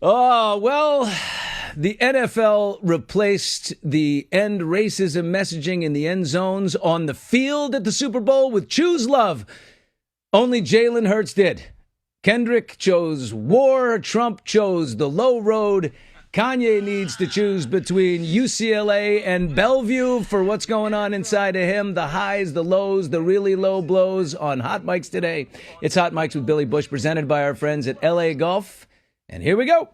Oh, well, the NFL replaced the end racism messaging in the end zones on the field at the Super Bowl with Choose Love. Only Jalen Hurts did. Kendrick chose war. Trump chose the low road. Kanye needs to choose between UCLA and Bellevue for what's going on inside of him. The highs, the lows, the really low blows on Hot Mics today. It's Hot Mics with Billy Bush, presented by our friends at LA Golf. And here we go.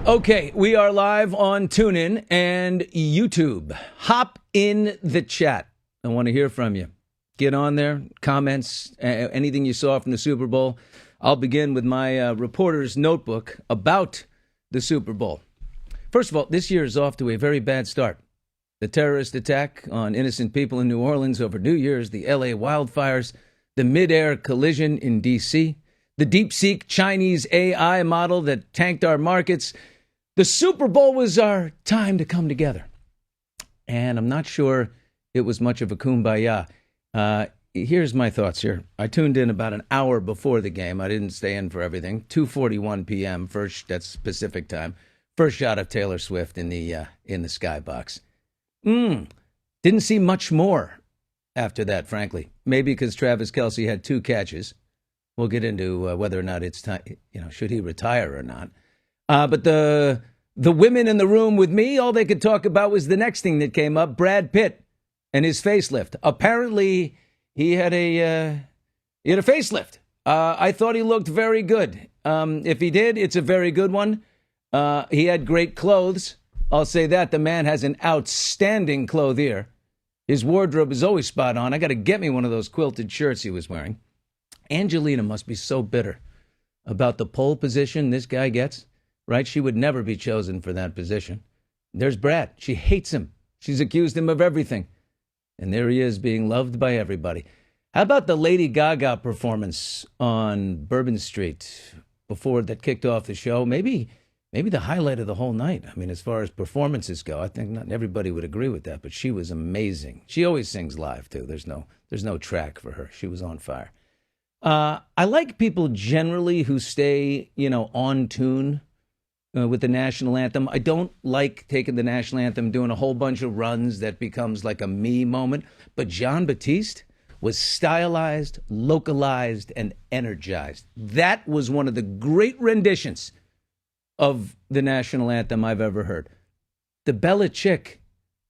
Okay, we are live on TuneIn and YouTube. Hop in the chat. I want to hear from you. Get on there, comments, anything you saw from the Super Bowl. I'll begin with my reporter's notebook about the Super Bowl. First of all, this year is off to a very bad start. The terrorist attack on innocent people in New Orleans over New Year's, the LA wildfires, the mid-air collision in D.C., the DeepSeek Chinese AI model that tanked our markets. The Super Bowl was our time to come together. And I'm not sure it was much of a kumbaya. Here's my thoughts here. I tuned in about an hour before the game. I didn't stay in for everything. 2:41 p.m. That's Pacific time. First shot of Taylor Swift in the skybox. Didn't see much more after that, frankly. Maybe because Travis Kelce had 2 catches. We'll get into whether or not it's time, should he retire or not. But the women in the room with me, all they could talk about was the next thing that came up, Brad Pitt and his facelift. Apparently, he had a facelift. I thought he looked very good. If he did, it's a very good one. He had great clothes. I'll say that. The man has an outstanding clothier. His wardrobe is always spot on. I got to get me one of those quilted shirts he was wearing. Angelina must be so bitter about the pole position this guy gets, right? She would never be chosen for that position. There's Brad. She hates him. She's accused him of everything. And there he is being loved by everybody. How about the Lady Gaga performance on Bourbon Street before that kicked off the show? Maybe the highlight of the whole night. I mean, as far as performances go, I think not everybody would agree with that, but she was amazing. She always sings live, too. There's no track for her. She was on fire. I like people generally who stay, on tune with the national anthem. I don't like taking the national anthem, doing a whole bunch of runs that becomes like a me moment. But John Batiste was stylized, localized, and energized. That was one of the great renditions of the national anthem I've ever heard. The Belichick,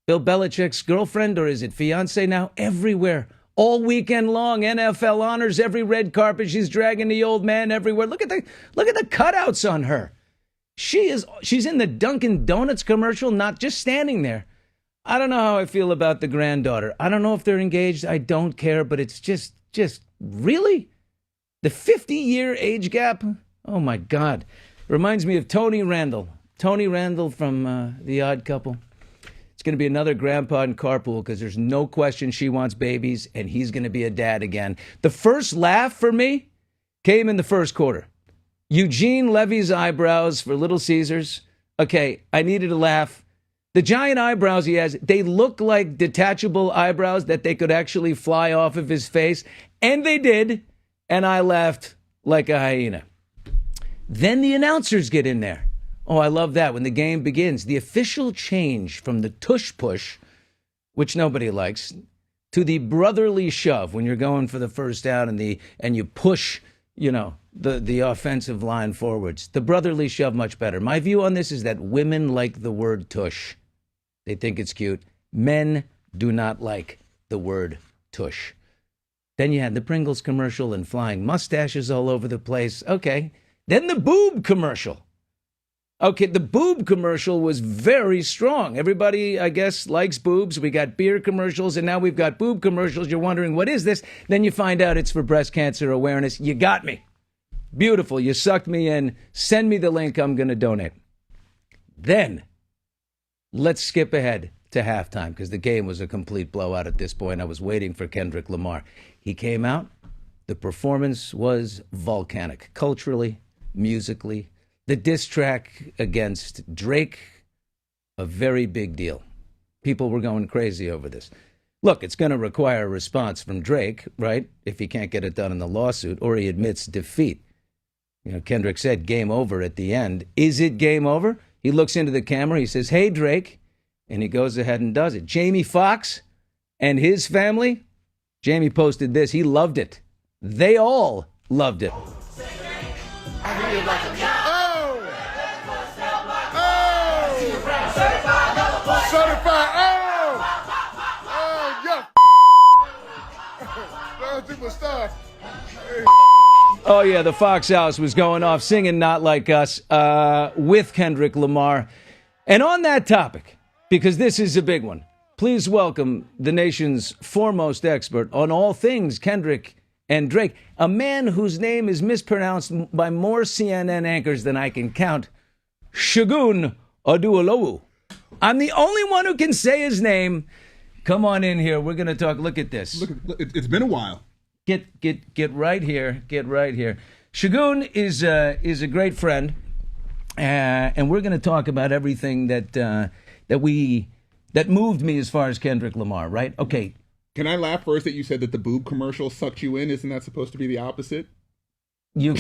Bill Belichick's girlfriend, or is it fiance now? Everywhere. All weekend long, NFL honors, every red carpet. She's dragging the old man everywhere. Look at the cutouts on her. She's in the Dunkin' Donuts commercial, not just standing there. I don't know how I feel about the granddaughter. I don't know if they're engaged. I don't care, but it's just really? The 50-year age gap? Oh, my God. Reminds me of Tony Randall. Tony Randall from The Odd Couple. It's going to be another grandpa in carpool because there's no question she wants babies and he's going to be a dad again. The first laugh for me came in the first quarter. Eugene Levy's eyebrows for Little Caesars. Okay, I needed a laugh. The giant eyebrows he has, they look like detachable eyebrows that they could actually fly off of his face. And they did. And I laughed like a hyena. Then the announcers get in there. Oh, I love that. When the game begins, the official change from the tush push, which nobody likes, to the brotherly shove when you're going for the first down and you push, the offensive line forwards. The brotherly shove, much better. My view on this is that women like the word tush. They think it's cute. Men do not like the word tush. Then you had the Pringles commercial and flying mustaches all over the place. Okay. Then the boob commercial. Okay, the boob commercial was very strong. Everybody, I guess, likes boobs. We got beer commercials, and now we've got boob commercials. You're wondering, what is this? Then you find out it's for breast cancer awareness. You got me. Beautiful. You sucked me in. Send me the link. I'm going to donate. Then, let's skip ahead to halftime, because the game was a complete blowout at this point. I was waiting for Kendrick Lamar. He came out. The performance was volcanic, culturally, musically. The diss track against Drake, a very big deal. People were going crazy over this. Look, it's going to require a response from Drake, right? If he can't get it done in the lawsuit, or he admits defeat. Kendrick said game over at the end. Is it game over? He looks into the camera. He says, hey, Drake. And he goes ahead and does it. Jamie Foxx and his family. Jamie posted this. He loved it. They all loved it. Oh, yeah, the Fox House was going off singing Not Like Us with Kendrick Lamar. And on that topic, because this is a big one, please welcome the nation's foremost expert on all things Kendrick and Drake, a man whose name is mispronounced by more CNN anchors than I can count, Segun Oduolowu. I'm the only one who can say his name. Come on in here. We're going to talk. Look at this. Look, it's been a while. Get right here. Get right here. Segun is a great friend, and we're going to talk about everything that moved me as far as Kendrick Lamar. Right? Okay. Can I laugh first that you said that the boob commercial sucked you in? Isn't that supposed to be the opposite? You're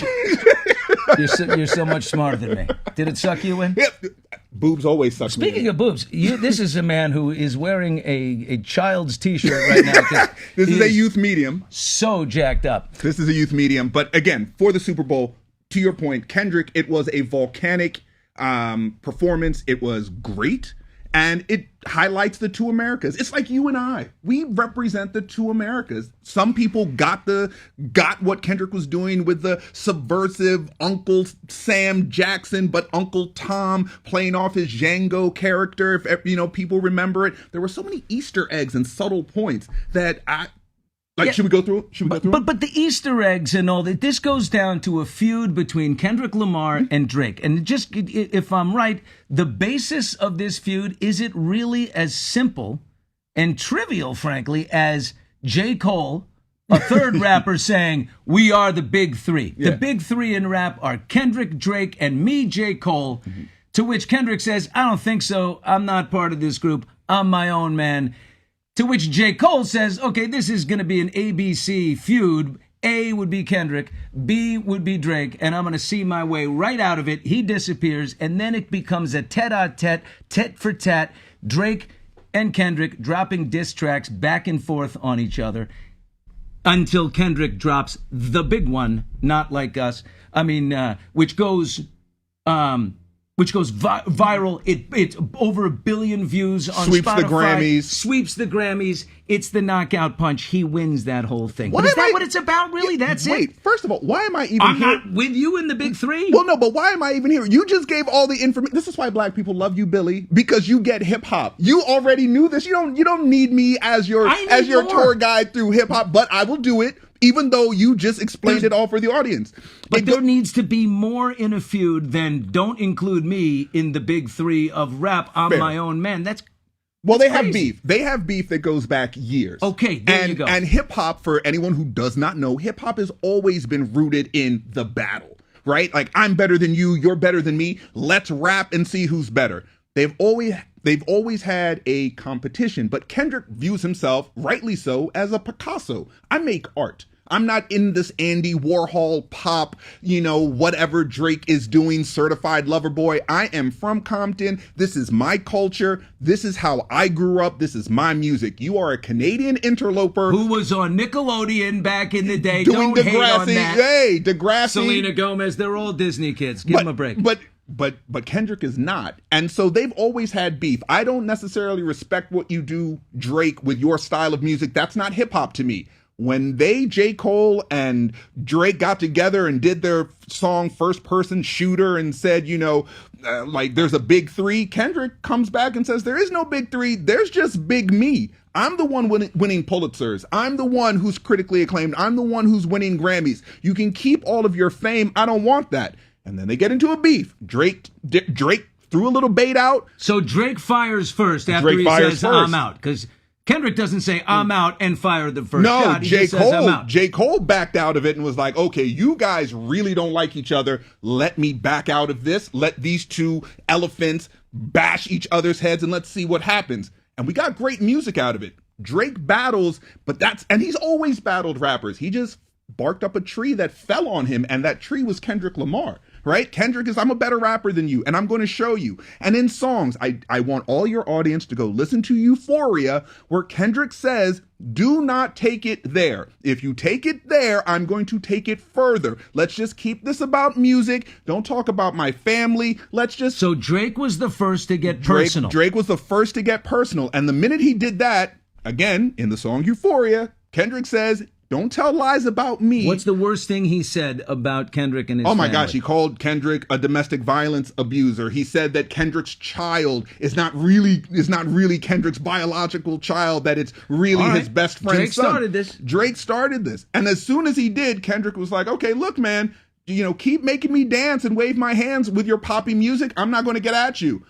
so much smarter than me. Did it suck you in? Yep. Boobs always suck me in. Speaking of boobs, this is a man who is wearing a child's T-shirt right now. This is a youth medium. So jacked up. This is a youth medium. But again, for the Super Bowl, to your point, Kendrick, it was a volcanic performance. It was great. And it highlights the two Americas. It's like you and I. We represent the two Americas. Some people got what Kendrick was doing with the subversive Uncle Sam Jackson, but Uncle Tom playing off his Django character. If people remember it, there were so many Easter eggs and subtle points that should we go through it? But the Easter eggs and all that, this goes down to a feud between Kendrick Lamar and Drake. And just, if I'm right, the basis of this feud, is it really as simple and trivial, frankly, as J. Cole, a third rapper, saying, we are the big three. Yeah. The big three in rap are Kendrick, Drake, and me, J. Cole, to which Kendrick says, I don't think so. I'm not part of this group. I'm my own man. To which J. Cole says, okay, this is going to be an ABC feud. A would be Kendrick, B would be Drake, and I'm going to see my way right out of it. He disappears, and then it becomes a tete-a-tete, tit-for-tat, Drake and Kendrick dropping diss tracks back and forth on each other until Kendrick drops the big one, Not Like Us, which goes viral. It's over 1 billion views on Spotify. Sweeps the Grammys. It's the knockout punch. He wins that whole thing. But is that what it's about, really? That's it? Wait, first of all, why am I even I'm here? not with you in the big three. Well, no, but why am I even here? You just gave all the information. This is why black people love you, Billy, because you get hip hop. You already knew this. You don't need me as your tour guide through hip hop, but I will do it. Even though you just explained it all for the audience. But there needs to be more in a feud than don't include me in the big three of rap. I'm my own man. They have beef. They have beef that goes back years. Okay, there you go. And hip hop, for anyone who does not know, hip hop has always been rooted in the battle, right? Like, I'm better than you, you're better than me. Let's rap and see who's better. They've always had a competition, but Kendrick views himself, rightly so, as a Picasso. I make art. I'm not in this Andy Warhol pop, whatever Drake is doing, certified lover boy. I am from Compton. This is my culture. This is how I grew up. This is my music. You are a Canadian interloper. Who was on Nickelodeon back in the day. Doing Don't Degrassi. hate on that. Hey, Degrassi. Selena Gomez. They're all Disney kids. Give them a break. But Kendrick is not. And so they've always had beef. I don't necessarily respect what you do, Drake, with your style of music. That's not hip hop to me. When J. Cole and Drake got together and did their song First Person Shooter and said, there's a big three, Kendrick comes back and says, there is no big three. There's just big me. I'm the one winning Pulitzers. I'm the one who's critically acclaimed. I'm the one who's winning Grammys. You can keep all of your fame. I don't want that. And then they get into a beef. Drake threw a little bait out. So Drake fires first after he says, I'm out. Because Kendrick doesn't say, I'm out, and fire the first shot. He just says, I'm out. J. Cole backed out of it and was like, okay, you guys really don't like each other. Let me back out of this. Let these two elephants bash each other's heads and let's see what happens. and we got great music out of it. Drake battles, and he's always battled rappers. He just barked up a tree that fell on him, and that tree was Kendrick Lamar, right? Kendrick is, I'm a better rapper than you, and I'm going to show you. And in songs, I want all your audience to go listen to Euphoria, where Kendrick says, do not take it there. If you take it there, I'm going to take it further. Let's just keep this about music. Don't talk about my family. Let's just... So Drake was the first to get personal. Drake was the first to get personal. And the minute he did that, again, in the song Euphoria, Kendrick says, don't tell lies about me. What's the worst thing he said about Kendrick and his Oh my family? gosh, he called Kendrick a domestic violence abuser. He said that Kendrick's child is not really Kendrick's biological child, that it's really his best friend's son. Drake started this. And as soon as he did, Kendrick was like, okay, look, man, keep making me dance and wave my hands with your poppy music. I'm not going to get at you.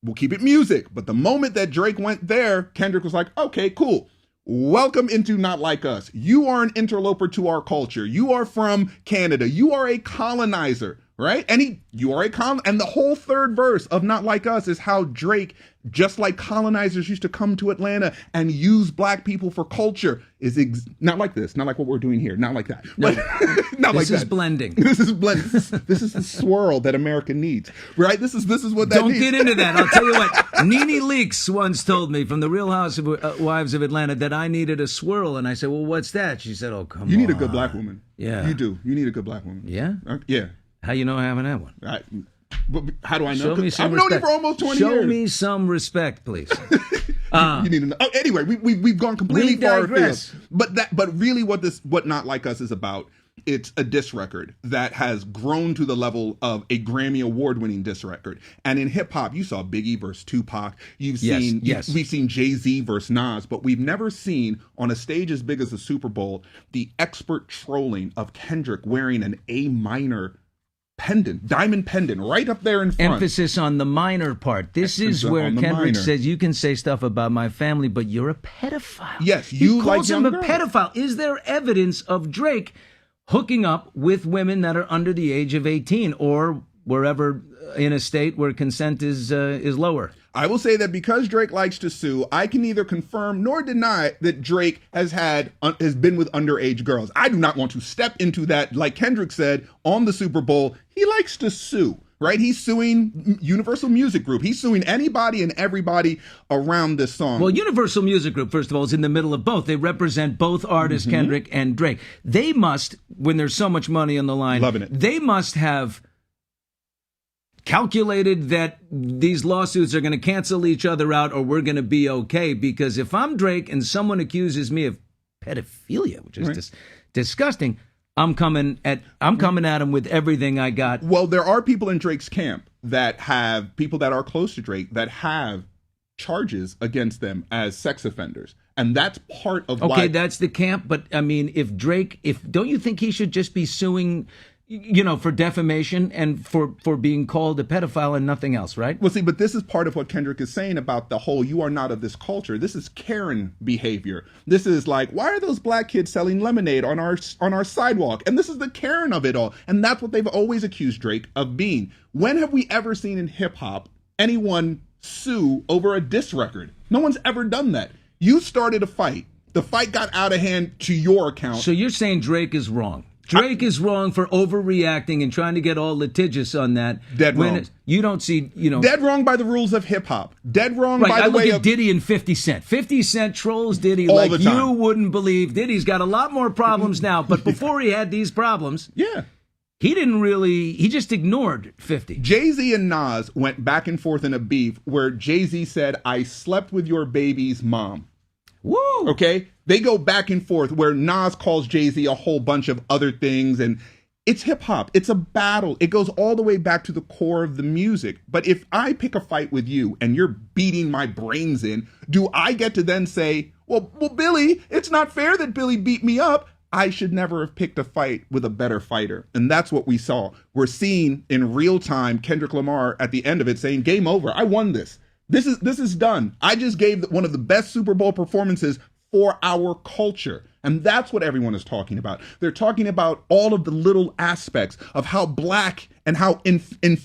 We'll keep it music. But the moment that Drake went there, Kendrick was like, okay, cool. Welcome into Not Like Us. You are an interloper to our culture. You are from Canada. You are a colonizer, right? And and the whole third verse of Not Like Us is how Drake, just like colonizers used to come to Atlanta and use black people for culture, is not like this, not like what we're doing here, not like that. No, not like that. This is blending. This is blending. This is the swirl that America needs, right? This is what that needs. Don't get into that. I'll tell you what. Nene Leakes once told me from the Real Housewives of Atlanta that I needed a swirl, and I said, "Well, what's that?" She said, "Oh, come on. You need a good black woman. Yeah, you do. You need a good black woman. Yeah, yeah. How you know I haven't had one? How do I know? Show me some I've respect. known you for almost 20 years. Show me some respect, please. You need to know. Anyway, we've gone completely far afield. But really, what Not Like Us is about, it's a diss record that has grown to the level of a Grammy award-winning diss record. And in hip hop, you saw Biggie versus Tupac. We've seen Jay-Z versus Nas, but we've never seen on a stage as big as the Super Bowl the expert trolling of Kendrick wearing an A minor diamond pendant right up there in front. Emphasis on the minor part. This is where Kendrick says, you can say stuff about my family, but you're a pedophile. Yes, he calls him a pedophile. Is there evidence of Drake hooking up with women that are under the age of 18 or wherever in a state where consent is lower? I will say that because Drake likes to sue, I can neither confirm nor deny that Drake has been with underage girls. I do not want to step into that. Like Kendrick said on the Super Bowl, he likes to sue, right? He's suing Universal Music Group. He's suing anybody and everybody around this song. Well, Universal Music Group, first of all, is in the middle of both. They represent both artists, Kendrick and Drake. They must, when there's so much money on the line, loving it. They must have calculated that these lawsuits are going to cancel each other out or we're going to be okay. Because if I'm Drake and someone accuses me of pedophilia, which is disgusting, I'm coming at him with everything I got. Well, there are people in Drake's camp that have people that are close to Drake that have charges against them as sex offenders. And that's part of why. Okay, that's the camp. But I mean, if don't you think he should just be suing, for defamation and for being called a pedophile and nothing else, right? Well, see, but this is part of what Kendrick is saying about the whole, you are not of this culture. This is Karen behavior. This is like, why are those black kids selling lemonade on our sidewalk? And this is the Karen of it all. And that's what they've always accused Drake of being. When have we ever seen in hip hop anyone sue over a diss record? No one's ever done that. You started a fight. The fight got out of hand to your account. So you're saying Drake is wrong? Drake is wrong for overreacting and trying to get all litigious on that. Dead wrong. You don't see, Dead wrong by the rules of hip hop. Dead wrong by the way of... I look at of... Diddy and 50 Cent. 50 Cent trolls Diddy all like the time. You wouldn't believe. Diddy's got a lot more problems now, but before he had these problems... Yeah. He just ignored 50. Jay-Z and Nas went back and forth in a beef where Jay-Z said, I slept with your baby's mom. Woo! Okay? They go back and forth where Nas calls Jay-Z a whole bunch of other things, and it's hip-hop. It's a battle. It goes all the way back to the core of the music. But if I pick a fight with you and you're beating my brains in, do I get to then say, well, Billy, it's not fair that Billy beat me up. I should never have picked a fight with a better fighter. And that's what we saw. We're seeing in real time Kendrick Lamar at the end of it saying, game over. I won this. This is done. I just gave one of the best Super Bowl performances for our culture. And that's what everyone is talking about. They're talking about all of the little aspects of how black and how in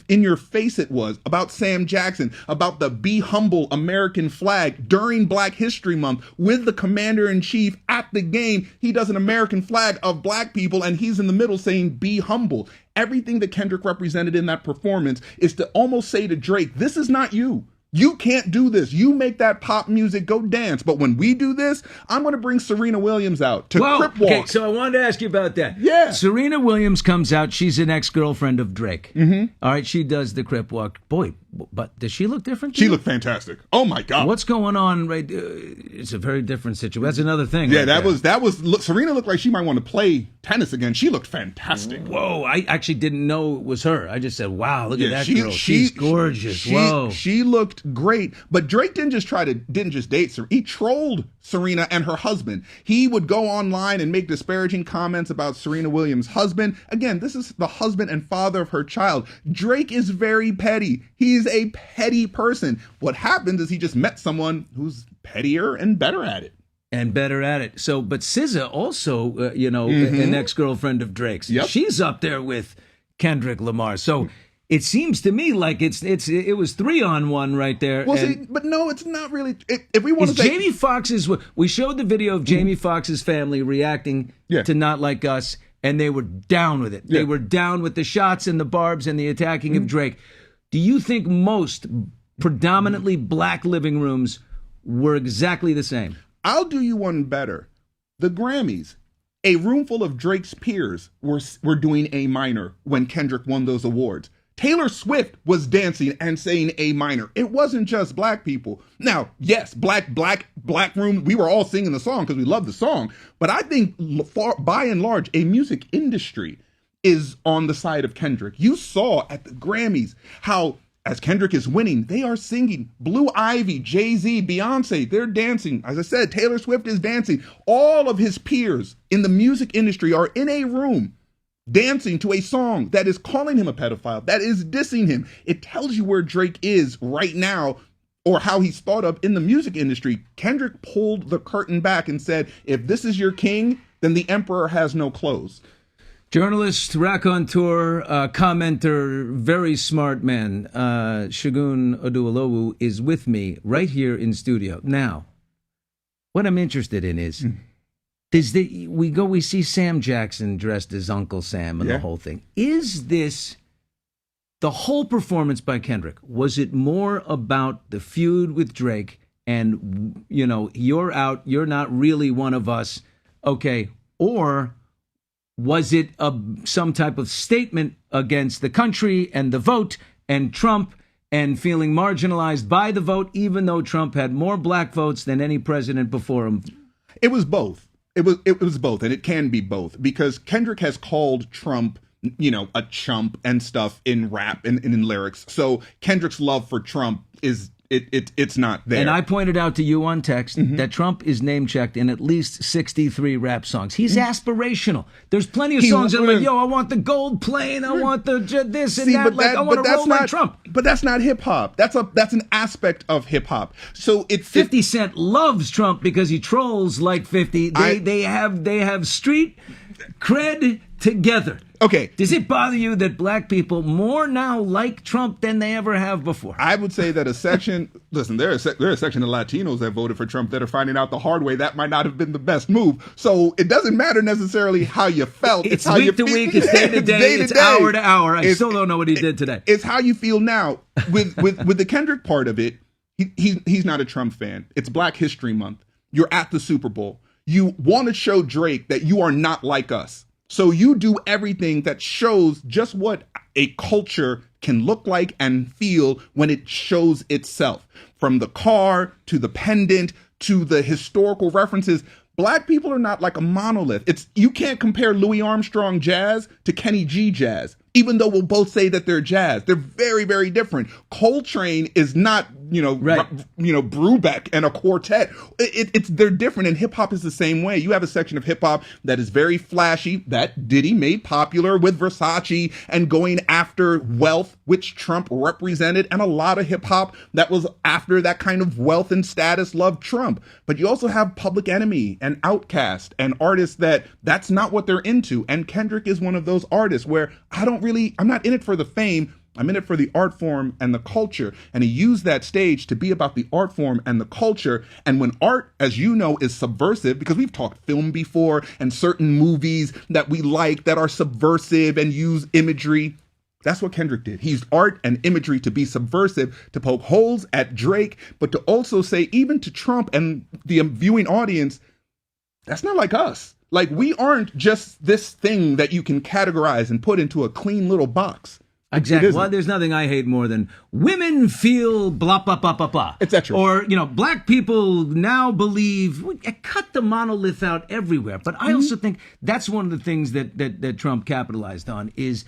your face it was, about Sam Jackson, about the Be Humble American flag during Black History Month with the commander-in-chief at the game. He does an American flag of black people and he's in the middle saying, be humble. Everything that Kendrick represented in that performance is to almost say to Drake, this is not you. You can't do this. You make that pop music, go dance. But when we do this, I'm going to bring Serena Williams out to Crip Walk. Okay, so I wanted to ask you about that. Yeah. Serena Williams comes out. She's an ex-girlfriend of Drake. Mm-hmm. All right, she does the Crip Walk. Boy, but does she look different? She looked fantastic. Oh, my God. What's going on? Right, it's a very different situation. That's another thing. Yeah, that was. Look, Serena looked like she might want to play tennis again. She looked fantastic. Whoa, I actually didn't know it was her. I just said, wow, look at that girl. She's gorgeous. Whoa. She looked great. But Drake didn't just date Serena. He trolled Serena and her husband. He would go online and make disparaging comments about Serena Williams' husband. Again, this is the husband and father of her child. Drake is very petty. He's a petty person. What happens is he just met someone who's pettier and better at it. So, but SZA also, an ex-girlfriend of Drake's. Yep. She's up there with Kendrick Lamar. So it seems to me like it was 3-on-1 right there. Well, but no, it's not really. If we want to say Jamie Foxx's, we showed the video of Jamie Foxx's family reacting to Not Like Us, and they were down with it. Yeah. They were down with the shots and the barbs and the attacking of Drake. Do you think most predominantly black living rooms were exactly the same? I'll do you one better. The Grammys, a room full of Drake's peers were doing A minor when Kendrick won those awards. Taylor Swift was dancing and saying A minor. It wasn't just black people. Now, yes, black room, we were all singing the song because we love the song. But I think by and large, a music industry is on the side of Kendrick. You saw at the Grammys how, as Kendrick is winning, they are singing. Blue Ivy, Jay-Z, Beyonce, they're dancing. As I said, Taylor Swift is dancing. All of his peers in the music industry are in a room dancing to a song that is calling him a pedophile, that is dissing him. It tells you where Drake is right now or how he's thought of in the music industry. Kendrick pulled the curtain back and said, if this is your king, then the emperor has no clothes. Journalist, raconteur, commenter, very smart man, Segun Oduolowu is with me right here in studio. Now, what I'm interested in is, we see Sam Jackson dressed as Uncle Sam and the whole thing. Is this, the whole performance by Kendrick, was it more about the feud with Drake and, you're out, you're not really one of us, okay, or was it some type of statement against the country and the vote and Trump and feeling marginalized by the vote, even though Trump had more black votes than any president before him? It was both. It was both, and it can be both, because Kendrick has called Trump, a chump and stuff in rap and in lyrics. So Kendrick's love for Trump is it's not there. And I pointed out to you on text that Trump is name-checked in at least 63 rap songs. He's aspirational. There's plenty of songs that are like, I want the gold plane, I want the this and that. I want to roll like Trump. But that's not hip-hop. That's an aspect of hip-hop. So 50 Cent loves Trump because he trolls like 50. They have street cred together. Okay. Does it bother you that black people more now like Trump than they ever have before? I would say that a section, listen, there are a section of Latinos that voted for Trump that are finding out the hard way that might not have been the best move. So it doesn't matter necessarily how you felt. It's how week to week, it's day to day, it's hour to hour. I still don't know what he did today. It's how you feel now. With the Kendrick part of it, he's not a Trump fan. It's Black History Month. You're at the Super Bowl. You want to show Drake that you are not like us. So you do everything that shows just what a culture can look like and feel when it shows itself. From the car to the pendant to the historical references. Black people are not like a monolith. You can't compare Louis Armstrong jazz to Kenny G jazz, even though we'll both say that they're jazz. They're very, very different. Coltrane is not Right. Brubeck and a quartet. They're different, and hip hop is the same way. You have a section of hip hop that is very flashy, that Diddy made popular with Versace and going after wealth, which Trump represented, and a lot of hip hop that was after that kind of wealth and status loved Trump. But you also have Public Enemy and Outkast and artists that's not what they're into. And Kendrick is one of those artists where I'm not in it for the fame. I'm in it for the art form and the culture. And he used that stage to be about the art form and the culture. And when art, as you know, is subversive, because we've talked film before and certain movies that we like that are subversive and use imagery, that's what Kendrick did. He used art and imagery to be subversive, to poke holes at Drake, but to also say, even to Trump and the viewing audience, that's not like us. Like, we aren't just this thing that you can categorize and put into a clean little box. Exactly. Well, there's nothing I hate more than women feel blah, blah, blah, blah, blah. Etc. Or, black people now believe, cut the monolith out everywhere. But I also think that's one of the things that Trump capitalized on is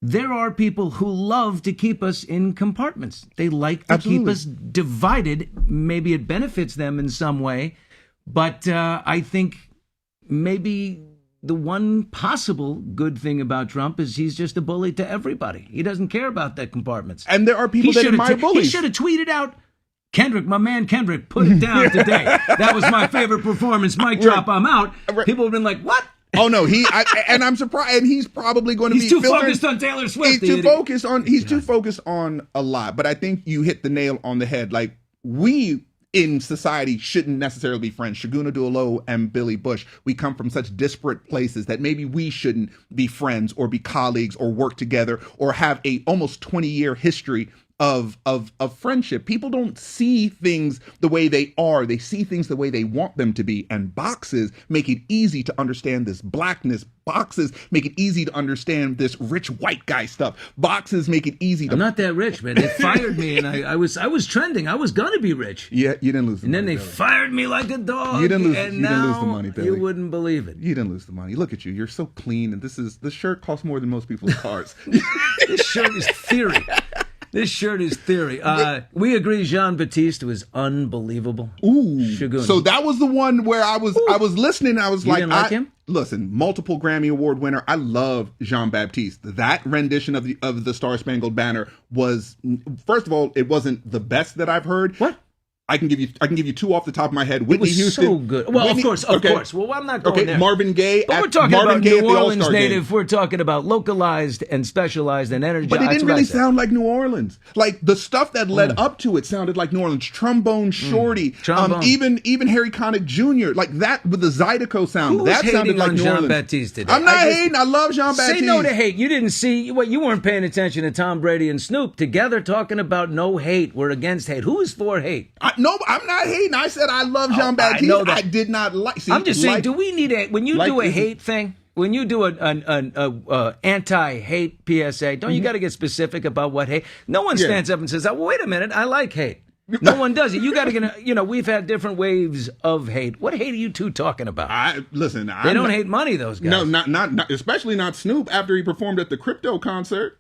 there are people who love to keep us in compartments. They like to keep us divided. Maybe it benefits them in some way. But I think maybe the one possible good thing about Trump is he's just a bully to everybody. He doesn't care about the compartments. And there are people that admire bullies. He should have tweeted out, Kendrick, my man Kendrick, put it down today. That was my favorite performance. Mic drop, I'm out. People have been like, what? Oh no, and I'm surprised, and he's probably going to be too focused on Taylor Swift. He's too focused on a lot. But I think you hit the nail on the head. Like, we in society shouldn't necessarily be friends. Shaguna Duolo and Billy Bush, we come from such disparate places that maybe we shouldn't be friends or be colleagues or work together or have a almost 20-year history of friendship. People don't see things the way they are. They see things the way they want them to be. And boxes make it easy to understand this blackness. Boxes make it easy to understand this rich white guy stuff. Boxes make it easy to... I'm not that rich, man. They fired me and I was trending. I was going to be rich. Yeah, you didn't lose the money. And then they fired me like a dog. You didn't lose the money, Billy. You wouldn't believe it. You didn't lose the money. Look at you. You're so clean. And this shirt costs more than most people's cars. This shirt is theory. This shirt is theory. We agree Jean-Baptiste was unbelievable. Ooh. Shagun. So that was the one where I was listening. I was you didn't like him? Listen, multiple Grammy Award winner. I love Jean-Baptiste. That rendition of the Star Spangled Banner was, first of all, it wasn't the best that I've heard. What? I can give you two off the top of my head. Whitney Houston. So good. Well, of course. Well, I'm not going there. Marvin Gaye. But we're talking about New Orleans native. We're talking about localized and specialized and energized. But it didn't really sound like New Orleans. Like, the stuff that led up to it sounded like New Orleans. Trombone Shorty. Trombone. Even Harry Connick Jr. Like that with the Zydeco sound. That sounded like New Orleans. Jean-Baptiste today? I'm not hating. I love Jean-Baptiste. Say no to hate. You didn't see. You weren't paying attention to Tom Brady and Snoop together talking about no hate. We're against hate. Who is for hate? No, I'm not hating. I said I love Jean-Baptiste. I did not like. See, I'm just saying. Do we need when you do a hate thing? When you do an anti-hate PSA, don't you got to get specific about what hate? No one stands up and says, "Oh, wait a minute, I like hate." No one does it. You got to get. We've had different waves of hate. What hate are you two talking about? They don't hate money. Those guys. No, not especially not Snoop after he performed at the crypto concert.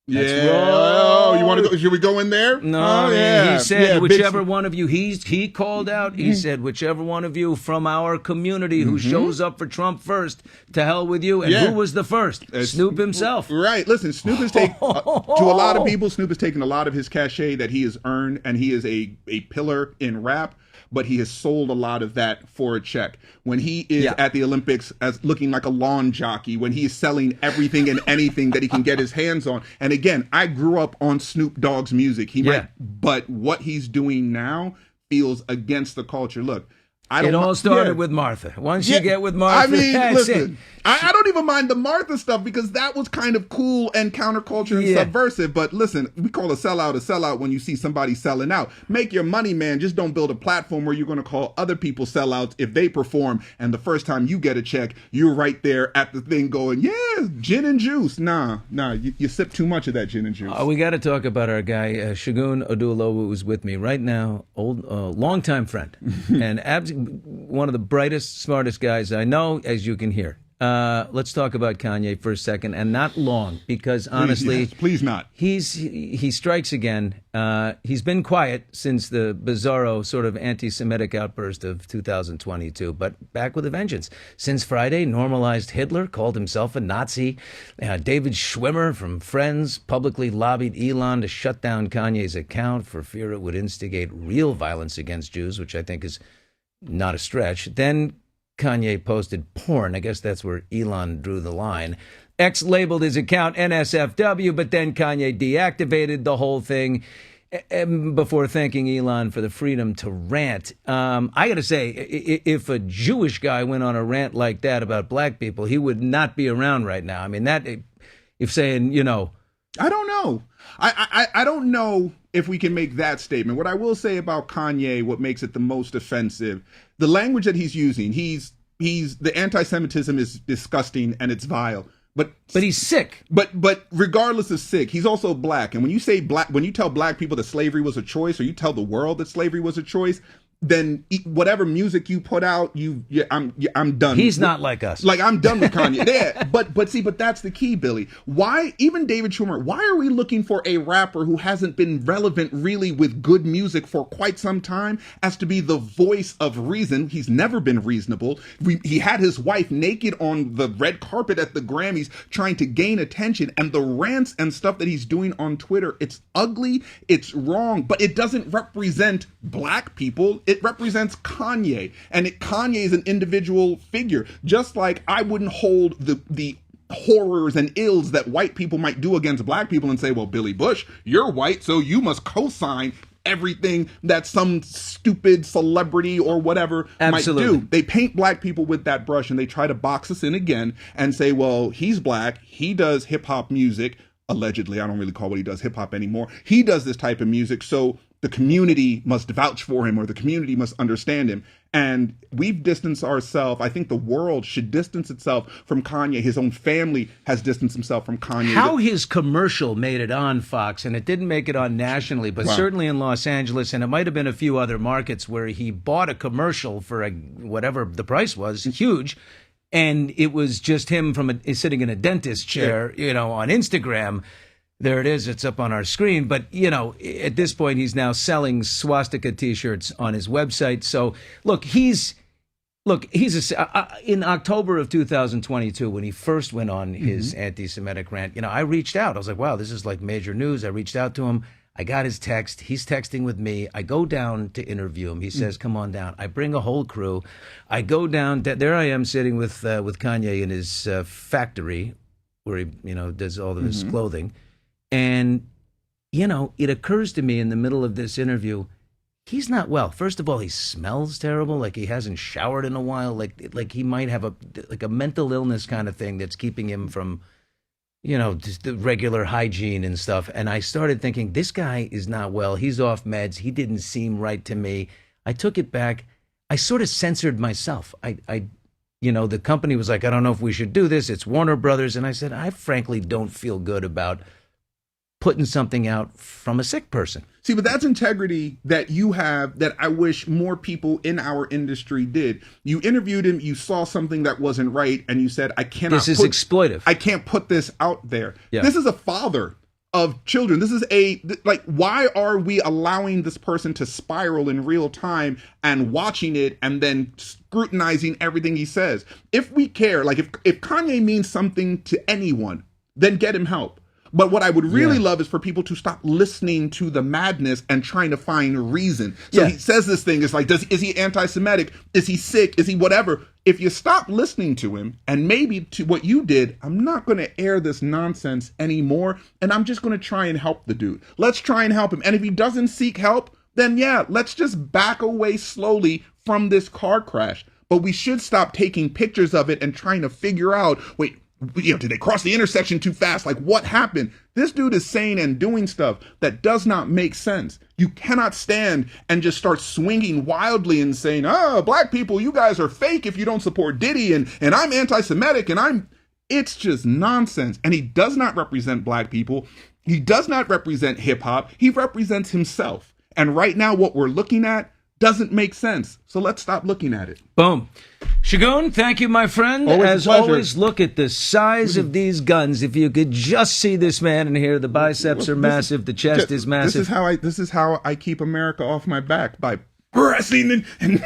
That's yeah. Oh, you want to go? Should we go in there? No. He said whichever one of you. He called out. He said whichever one of you from our community who shows up for Trump first, to hell with you. And who was the first? Snoop himself. Right. Listen, Snoop has taken to a lot of people. Snoop has taken a lot of his cachet that he has earned, and he is a pillar in rap. But he has sold a lot of that for a check. When he is at the Olympics as looking like a lawn jockey, when he is selling everything and anything that he can get his hands on. And again, I grew up on Snoop Dogg's music. But what he's doing now feels against the culture. Look, it all started with Martha. Once you get with Martha, I mean, that's listen, it. I don't even mind the Martha stuff because that was kind of cool and counterculture and subversive. But listen, we call a sellout when you see somebody selling out. Make your money, man. Just don't build a platform where you're going to call other people sellouts if they perform. And the first time you get a check, you're right there at the thing going, gin and juice. Nah, you sip too much of that gin and juice. We got to talk about our guy, Shagun Odulo, who is with me right now, longtime friend, and one of the brightest, smartest guys I know, as you can hear. let's talk about Kanye for a second, and not long, because honestly, please not. He strikes again. He's been quiet since the bizarro sort of anti-Semitic outburst of 2022, but back with a vengeance. Since Friday, normalized Hitler, called himself a Nazi. David Schwimmer from Friends publicly lobbied Elon to shut down Kanye's account for fear it would instigate real violence against Jews, which I think is not a stretch. Then Kanye posted porn. I guess that's where Elon drew the line. X labeled his account NSFW, but then Kanye deactivated the whole thing before thanking Elon for the freedom to rant. I got to say, if a Jewish guy went on a rant like that about black people, he would not be around right now. I mean, that, if saying, you know. I don't know. I don't know if we can make that statement. What I will say about Kanye, what makes it the most offensive, the language that he's using, the anti-Semitism is disgusting and it's vile. But he's sick. But regardless of sick, he's also black. And when you say black, when you tell black people that slavery was a choice, or you tell the world that slavery was a choice, then whatever music you put out, I'm done. He's not like us. Like, I'm done with Kanye. Yeah, but that's the key, Billy. Why, even David Schwimmer, why are we looking for a rapper who hasn't been relevant really with good music for quite some time as to be the voice of reason? He's never been reasonable. He had his wife naked on the red carpet at the Grammys trying to gain attention, and the rants and stuff that he's doing on Twitter, it's ugly, it's wrong, but it doesn't represent black people. It represents Kanye, and Kanye is an individual figure. Just like I wouldn't hold the horrors and ills that white people might do against black people and say, well, Billy Bush, you're white, so you must co-sign everything that some stupid celebrity or whatever might do. They paint black people with that brush, and they try to box us in again and say, well, he's black, he does hip-hop music, allegedly. I don't really call what he does hip-hop anymore. He does this type of music, so the community must vouch for him, or the community must understand him. And we've distanced ourselves. I think the world should distance itself from Kanye. His own family has distanced himself from Kanye. How his commercial made it on Fox, and it didn't make it on nationally, but certainly in Los Angeles, and it might have been a few other markets where he bought a commercial for whatever the price was, huge, and it was just him sitting in a dentist chair, on Instagram. There it is. It's up on our screen. But, at this point, he's now selling swastika T-shirts on his website. So, in October of 2022, when he first went on his anti-Semitic rant, I reached out. I was like, wow, this is like major news. I reached out to him. I got his text. He's texting with me. I go down to interview him. He says, come on down. I bring a whole crew. I go down. There I am sitting with Kanye in his factory where he, does all of his clothing. And, it occurs to me in the middle of this interview, he's not well. First of all, he smells terrible, like he hasn't showered in a while, like he might have a mental illness kind of thing that's keeping him from, just the regular hygiene and stuff. And I started thinking, this guy is not well. He's off meds. He didn't seem right to me. I took it back. I sort of censored myself. The company was like, I don't know if we should do this. It's Warner Brothers. And I said, I frankly don't feel good about putting something out from a sick person. See, but that's integrity that you have that I wish more people in our industry did. You interviewed him, you saw something that wasn't right, and you said, This is exploitive. I can't put this out there. Yeah. This is a father of children. This is why are we allowing this person to spiral in real time and watching it and then scrutinizing everything he says? If we care, if Kanye means something to anyone, then get him help. But what I would really love is for people to stop listening to the madness and trying to find reason. So he says this thing, it's like, is he anti-Semitic? Is he sick? Is he whatever? If you stop listening to him, and maybe to what you did, I'm not going to air this nonsense anymore, and I'm just going to try and help the dude. Let's try and help him. And if he doesn't seek help, then let's just back away slowly from this car crash. But we should stop taking pictures of it and trying to figure out, wait, did they cross the intersection too fast? Like, what happened? This dude is saying and doing stuff that does not make sense. You cannot stand and just start swinging wildly and saying, black people, you guys are fake if you don't support Diddy, and I'm anti-Semitic, and it's just nonsense. And he does not represent black people. He does not represent hip hop. He represents himself. And right now, what we're looking at doesn't make sense. So let's stop looking at it. Boom. Shagun, thank you, my friend. Always a As pleasure. always, look at the size of these guns. If you could just see this man in here, the biceps are massive, the chest is massive. This is how I keep America off my back, by pressing and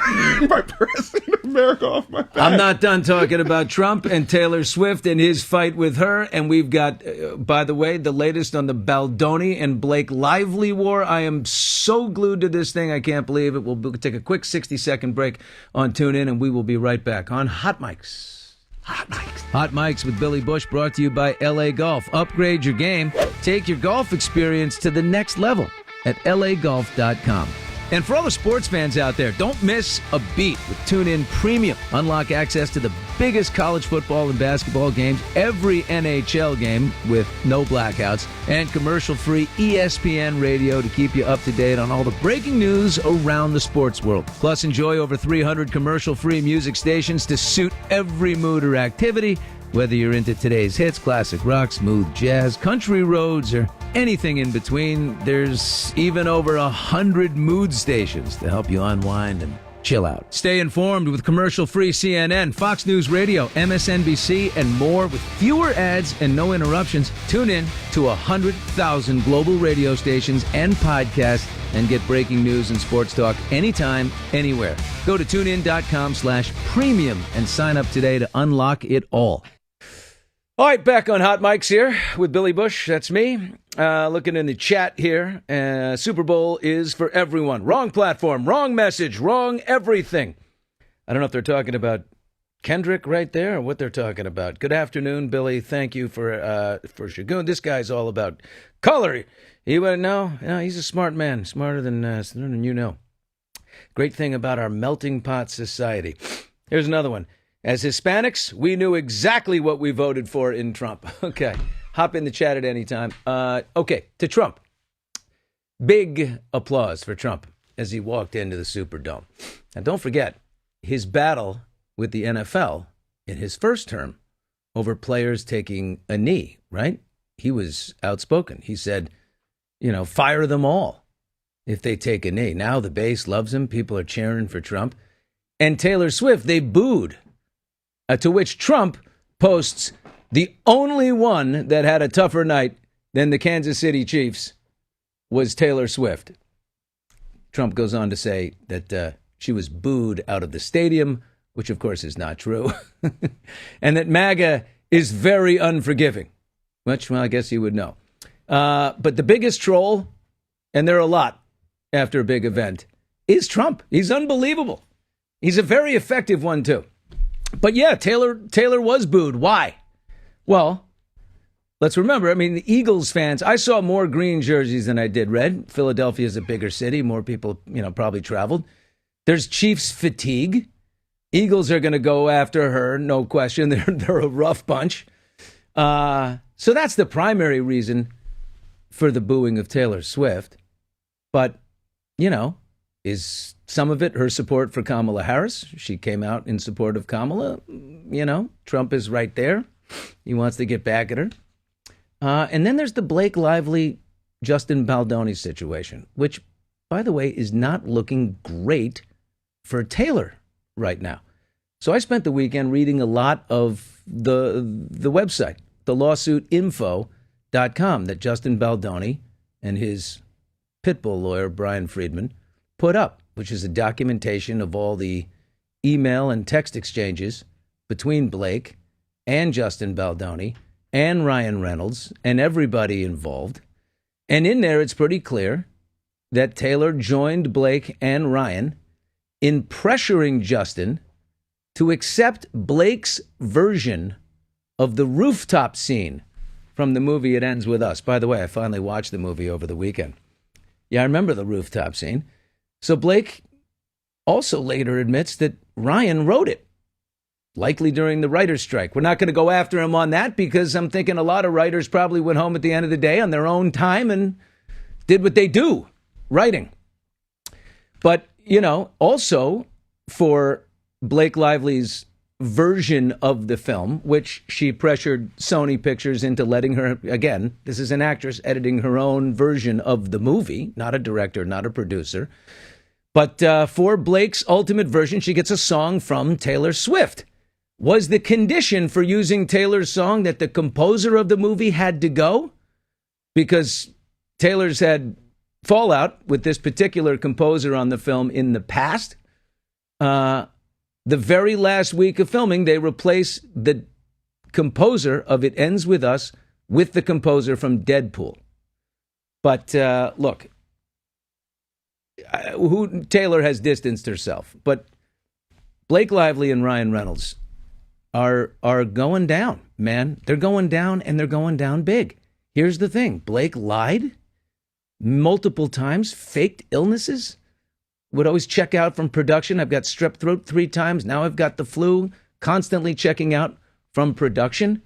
by pressing America off my back. I'm not done talking about Trump and Taylor Swift and his fight with her. And we've got, by the way, the latest on the Baldoni and Blake Lively war. I am so glued to this thing, I can't believe it. We'll take a quick 60-second break on TuneIn, and we will be right back on Hot Mics. Hot Mics. Hot Mics with Billy Bush, brought to you by LA Golf. Upgrade your game. Take your golf experience to the next level at lagolf.com. And for all the sports fans out there, don't miss a beat with TuneIn Premium. Unlock access to the biggest college football and basketball games, every NHL game with no blackouts, and commercial-free ESPN radio to keep you up to date on all the breaking news around the sports world. Plus, enjoy over 300 commercial-free music stations to suit every mood or activity, whether you're into today's hits, classic rock, smooth jazz, country roads, or anything in between. There's even over 100 mood stations to help you unwind and chill out. Stay informed with commercial-free CNN, Fox News Radio, MSNBC, and more with fewer ads and no interruptions. Tune in to 100,000 global radio stations and podcasts and get breaking news and sports talk anytime, anywhere. Go to tunein.com/premium and sign up today to unlock it all. All right, back on Hot Mics here with Billy Bush. That's me. Looking in the chat here. Super Bowl is for everyone. Wrong platform, wrong message, wrong everything. I don't know if they're talking about Kendrick right there or what they're talking about. Good afternoon, Billy. Thank you for Shagun. This guy's all about color. No, he's a smart man, smarter than you know. Great thing about our melting pot society. Here's another one. As Hispanics, we knew exactly what we voted for in Trump. Okay. Hop in the chat at any time. Okay, to Trump. Big applause for Trump as he walked into the Superdome. And don't forget, his battle with the NFL in his first term over players taking a knee, right? He was outspoken. He said, fire them all if they take a knee. Now the base loves him. People are cheering for Trump. And Taylor Swift, they booed. To which Trump posts, the only one that had a tougher night than the Kansas City Chiefs was Taylor Swift. Trump goes on to say that she was booed out of the stadium, which of course is not true, and that MAGA is very unforgiving, which, well, I guess you would know. But the biggest troll, and there are a lot after a big event, is Trump. He's unbelievable. He's a very effective one, too. But yeah, Taylor was booed. Why? Well, let's remember, the Eagles fans, I saw more green jerseys than I did red. Philadelphia is a bigger city. More people, probably traveled. There's Chiefs fatigue. Eagles are going to go after her, no question. They're a rough bunch. So that's the primary reason for the booing of Taylor Swift. But, is some of it her support for Kamala Harris? She came out in support of Kamala. Trump is right there. He wants to get back at her. And then there's the Blake Lively, Justin Baldoni situation, which, by the way, is not looking great for Taylor right now. So I spent the weekend reading a lot of the website, the lawsuitinfo.com that Justin Baldoni and his pitbull lawyer, Brian Friedman, put up, which is a documentation of all the email and text exchanges between Blake and Justin Baldoni and Ryan Reynolds and everybody involved. And in there, it's pretty clear that Taylor joined Blake and Ryan in pressuring Justin to accept Blake's version of the rooftop scene from the movie It Ends With Us. By the way, I finally watched the movie over the weekend. Yeah, I remember the rooftop scene. So Blake also later admits that Ryan wrote it, likely during the writer's strike. We're not going to go after him on that because I'm thinking a lot of writers probably went home at the end of the day on their own time and did what they do, writing. But, also for Blake Lively's version of the film, which she pressured Sony Pictures into letting her, again, this is an actress editing her own version of the movie, not a director, not a producer. But for Blake's ultimate version, she gets a song from Taylor Swift. Was the condition for using Taylor's song that the composer of the movie had to go? Because Taylor's had fallout with this particular composer on the film in the past. The very last week of filming, they replace the composer of It Ends With Us with the composer from Deadpool. But look, Taylor has distanced herself, but Blake Lively and Ryan Reynolds are going down, man. They're going down, and they're going down big. Here's the thing. Blake lied multiple times, faked illnesses, would always check out from production. I've got strep throat 3 times. Now I've got the flu, constantly checking out from production.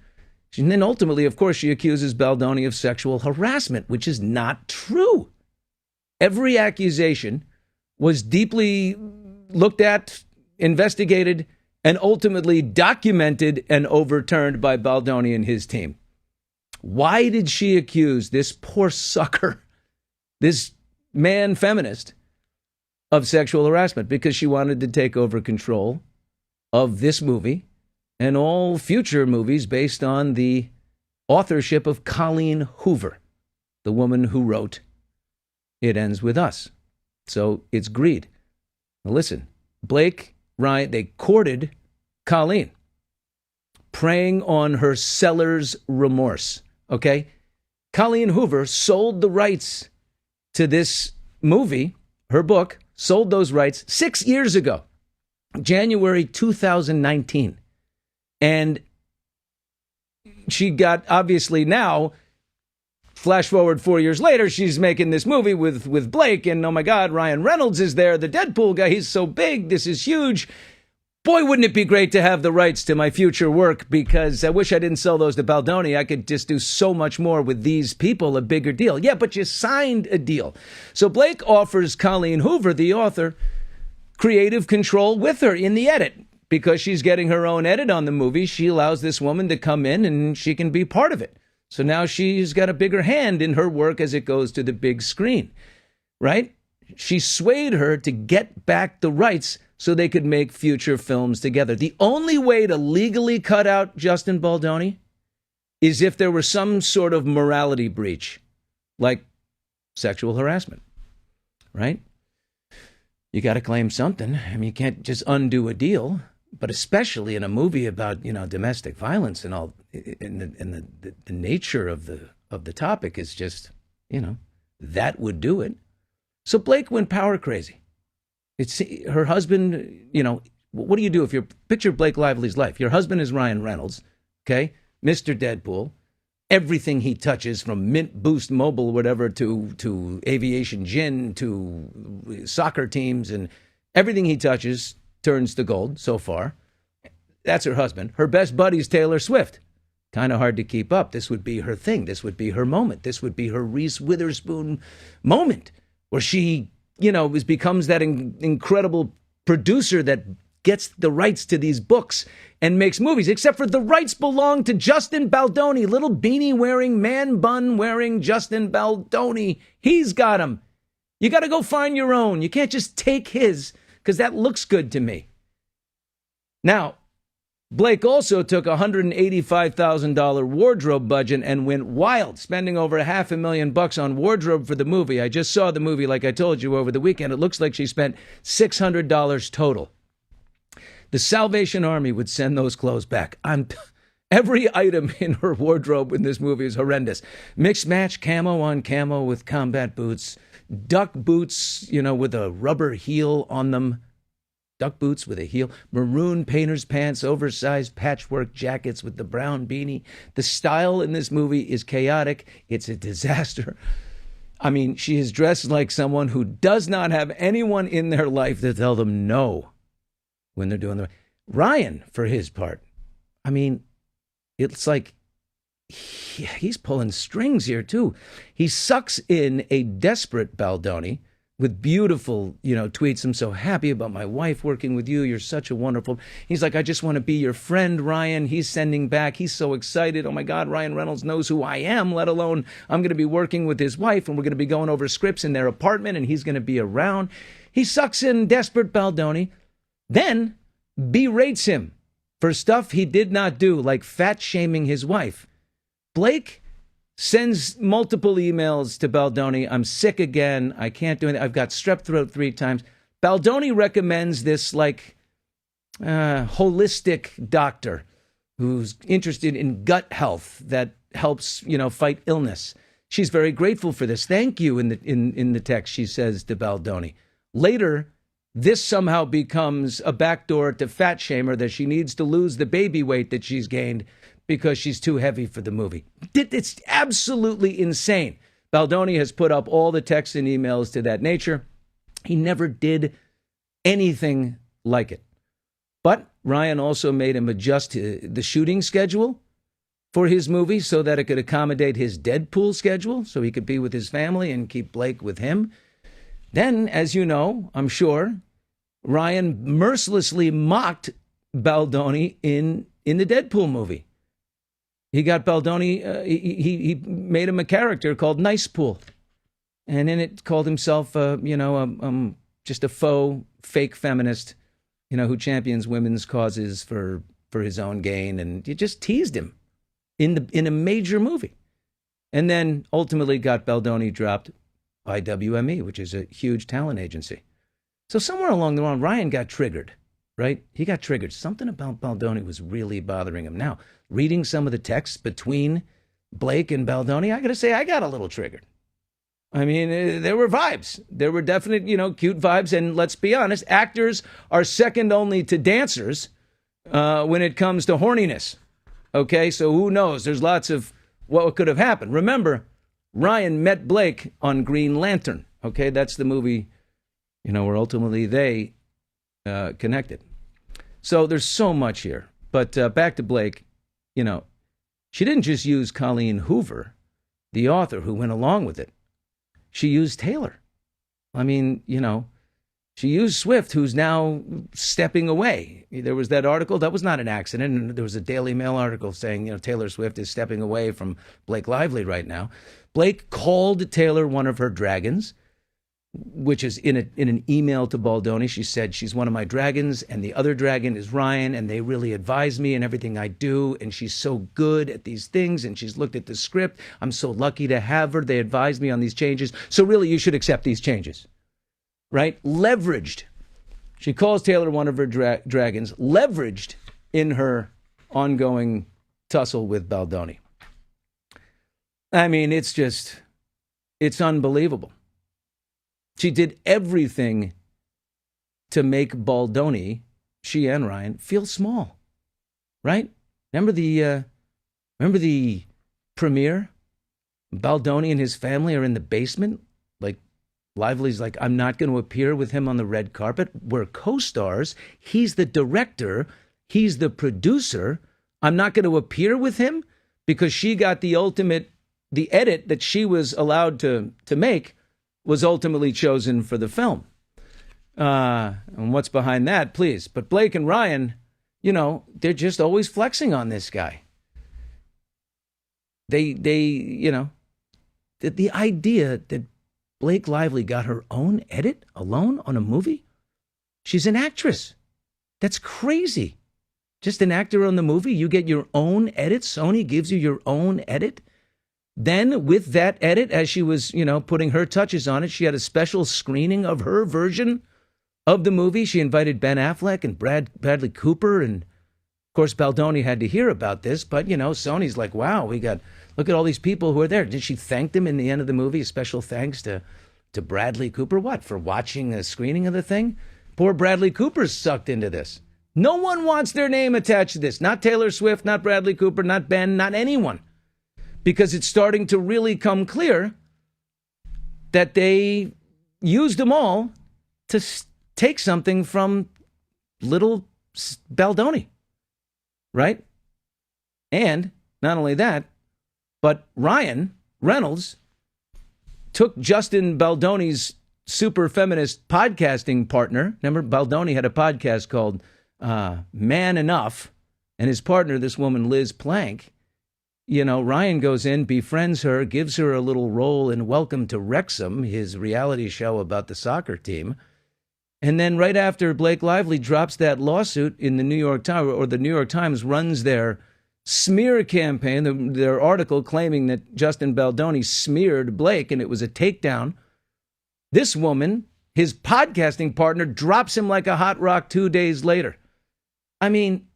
And then ultimately, of course, she accuses Baldoni of sexual harassment, which is not true. Every accusation was deeply looked at, investigated, and ultimately documented and overturned by Baldoni and his team. Why did she accuse this poor sucker, this man feminist, of sexual harassment? Because she wanted to take over control of this movie and all future movies based on the authorship of Colleen Hoover, the woman who wrote It Ends With Us. So it's greed. Now listen, Blake, Ryan, they courted Colleen, preying on her seller's remorse, okay? Colleen Hoover sold the rights to this movie, her book, sold those rights 6 years ago, January 2019. And she got, obviously now, flash forward 4 years later, she's making this movie with Blake, and oh my God, Ryan Reynolds is there, the Deadpool guy, he's so big, this is huge. Boy, wouldn't it be great to have the rights to my future work, because I wish I didn't sell those to Baldoni. I could just do so much more with these people, a bigger deal. Yeah, but you signed a deal. So Blake offers Colleen Hoover, the author, creative control with her in the edit. Because she's getting her own edit on the movie, she allows this woman to come in and she can be part of it. So now she's got a bigger hand in her work as it goes to the big screen, right? She swayed her to get back the rights so they could make future films together. The only way to legally cut out Justin Baldoni is if there were some sort of morality breach, like sexual harassment, right? You got to claim something. I mean, you can't just undo a deal, but especially in a movie about, domestic violence and all, and the nature of the topic is just, that would do it. So Blake went power crazy. It's her husband, what do you do if you're, picture Blake Lively's life. Your husband is Ryan Reynolds, okay? Mr. Deadpool. Everything he touches, from Mint Boost Mobile, whatever, to Aviation Gin, to soccer teams, and everything he touches turns to gold so far. That's her husband. Her best buddy's Taylor Swift. Kind of hard to keep up. This would be her thing. This would be her moment. This would be her Reese Witherspoon moment, where she, becomes that incredible producer that gets the rights to these books and makes movies, except for the rights belong to Justin Baldoni, little beanie wearing, man bun wearing Justin Baldoni. He's got them. You got to go find your own. You can't just take his, because that looks good to me. Now, Blake also took a $185,000 wardrobe budget and went wild, spending over $500,000 on wardrobe for the movie. I just saw the movie, like I told you, over the weekend. It looks like she spent $600 total. The Salvation Army would send those clothes back. Every item in her wardrobe in this movie is horrendous. Mixed match, camo on camo with combat boots, duck boots, with a rubber heel on them. Duck boots with a heel, maroon painter's pants, oversized patchwork jackets with the brown beanie. The style in this movie is chaotic. It's a disaster. I mean, she is dressed like someone who does not have anyone in their life to tell them no when they're doing the... Ryan, for his part, I mean, it's like he's pulling strings here, too. He sucks in a desperate Baldoni with beautiful, tweets. I'm so happy about my wife working with you. You're such a wonderful. He's like, I just want to be your friend, Ryan. He's sending back. He's so excited. Oh my God, Ryan Reynolds knows who I am, let alone I'm going to be working with his wife and we're going to be going over scripts in their apartment and he's going to be around. He sucks in desperate Baldoni, then berates him for stuff he did not do, like fat shaming his wife. Blake sends multiple emails to Baldoni. I'm sick again. I can't do anything. I've got strep throat 3 times. Baldoni recommends this holistic doctor who's interested in gut health that helps, fight illness. She's very grateful for this. Thank you in the text, she says to Baldoni. Later, this somehow becomes a backdoor to fat shamer that she needs to lose the baby weight that she's gained because she's too heavy for the movie. It's absolutely insane. Baldoni has put up all the texts and emails to that nature. He never did anything like it. But Ryan also made him adjust the shooting schedule for his movie so that it could accommodate his Deadpool schedule, so he could be with his family and keep Blake with him. Then, as you know, I'm sure, Ryan mercilessly mocked Baldoni in the Deadpool movie. He got Baldoni, he made him a character called Nice Pool. And in it called himself, just a faux, fake feminist, who champions women's causes for his own gain. And you just teased him in a major movie. And then ultimately got Baldoni dropped by WME, which is a huge talent agency. So somewhere along the line, Ryan got triggered, right? He got triggered. Something about Baldoni was really bothering him. Now, reading some of the texts between Blake and Baldoni, I got to say, I got a little triggered. I mean, there were vibes. There were definite, cute vibes. And let's be honest, actors are second only to dancers when it comes to horniness. Okay, so who knows? There's lots of what could have happened. Remember, Ryan met Blake on Green Lantern. Okay, that's the movie, where ultimately they connected. So there's so much here. But back to Blake, she didn't just use Colleen Hoover, the author who went along with it. She used Taylor. I mean, she used Swift, who's now stepping away. There was that article. That was not an accident. And there was a Daily Mail article saying, Taylor Swift is stepping away from Blake Lively right now. Blake called Taylor one of her dragons, which is in an email to Baldoni. She said, she's one of my dragons, and the other dragon is Ryan, and they really advise me in everything I do, and she's so good at these things, and she's looked at the script. I'm so lucky to have her. They advised me on these changes, so really you should accept these changes, right? Leveraged. She calls Taylor one of her dragons, leveraged in her ongoing tussle with Baldoni. I mean, it's unbelievable. She did everything to make Baldoni, she and Ryan, feel small, right? Remember the premiere? Baldoni and his family are in the basement. Like, Lively's like, I'm not going to appear with him on the red carpet. We're co-stars. He's the director. He's the producer. I'm not going to appear with him because she got the edit that she was allowed to make was ultimately chosen for the film. And what's behind that, please? But Blake and Ryan, they're just always flexing on this guy. The idea that Blake Lively got her own edit alone on a movie? She's an actress. That's crazy. Just an actor on the movie, you get your own edit? Sony gives you your own edit? Then, with that edit, as she was, putting her touches on it, she had a special screening of her version of the movie. She invited Ben Affleck and Bradley Cooper. And, of course, Baldoni had to hear about this. But, Sony's like, wow, look at all these people who are there. Did she thank them in the end of the movie? A special thanks to Bradley Cooper? What, for watching a screening of the thing? Poor Bradley Cooper's sucked into this. No one wants their name attached to this. Not Taylor Swift, not Bradley Cooper, not Ben, not anyone. Because it's starting to really come clear that they used them all to take something from little Baldoni, right? And not only that, but Ryan Reynolds took Justin Baldoni's super feminist podcasting partner. Remember, Baldoni had a podcast called Man Enough, and his partner, this woman, Liz Plank, Ryan goes in, befriends her, gives her a little role in Welcome to Wrexham, his reality show about the soccer team. And then right after Blake Lively drops that lawsuit in the New York Times, or the New York Times runs their smear campaign, their article claiming that Justin Baldoni smeared Blake and it was a takedown. This woman, his podcasting partner, drops him like a hot rock 2 days later. I mean,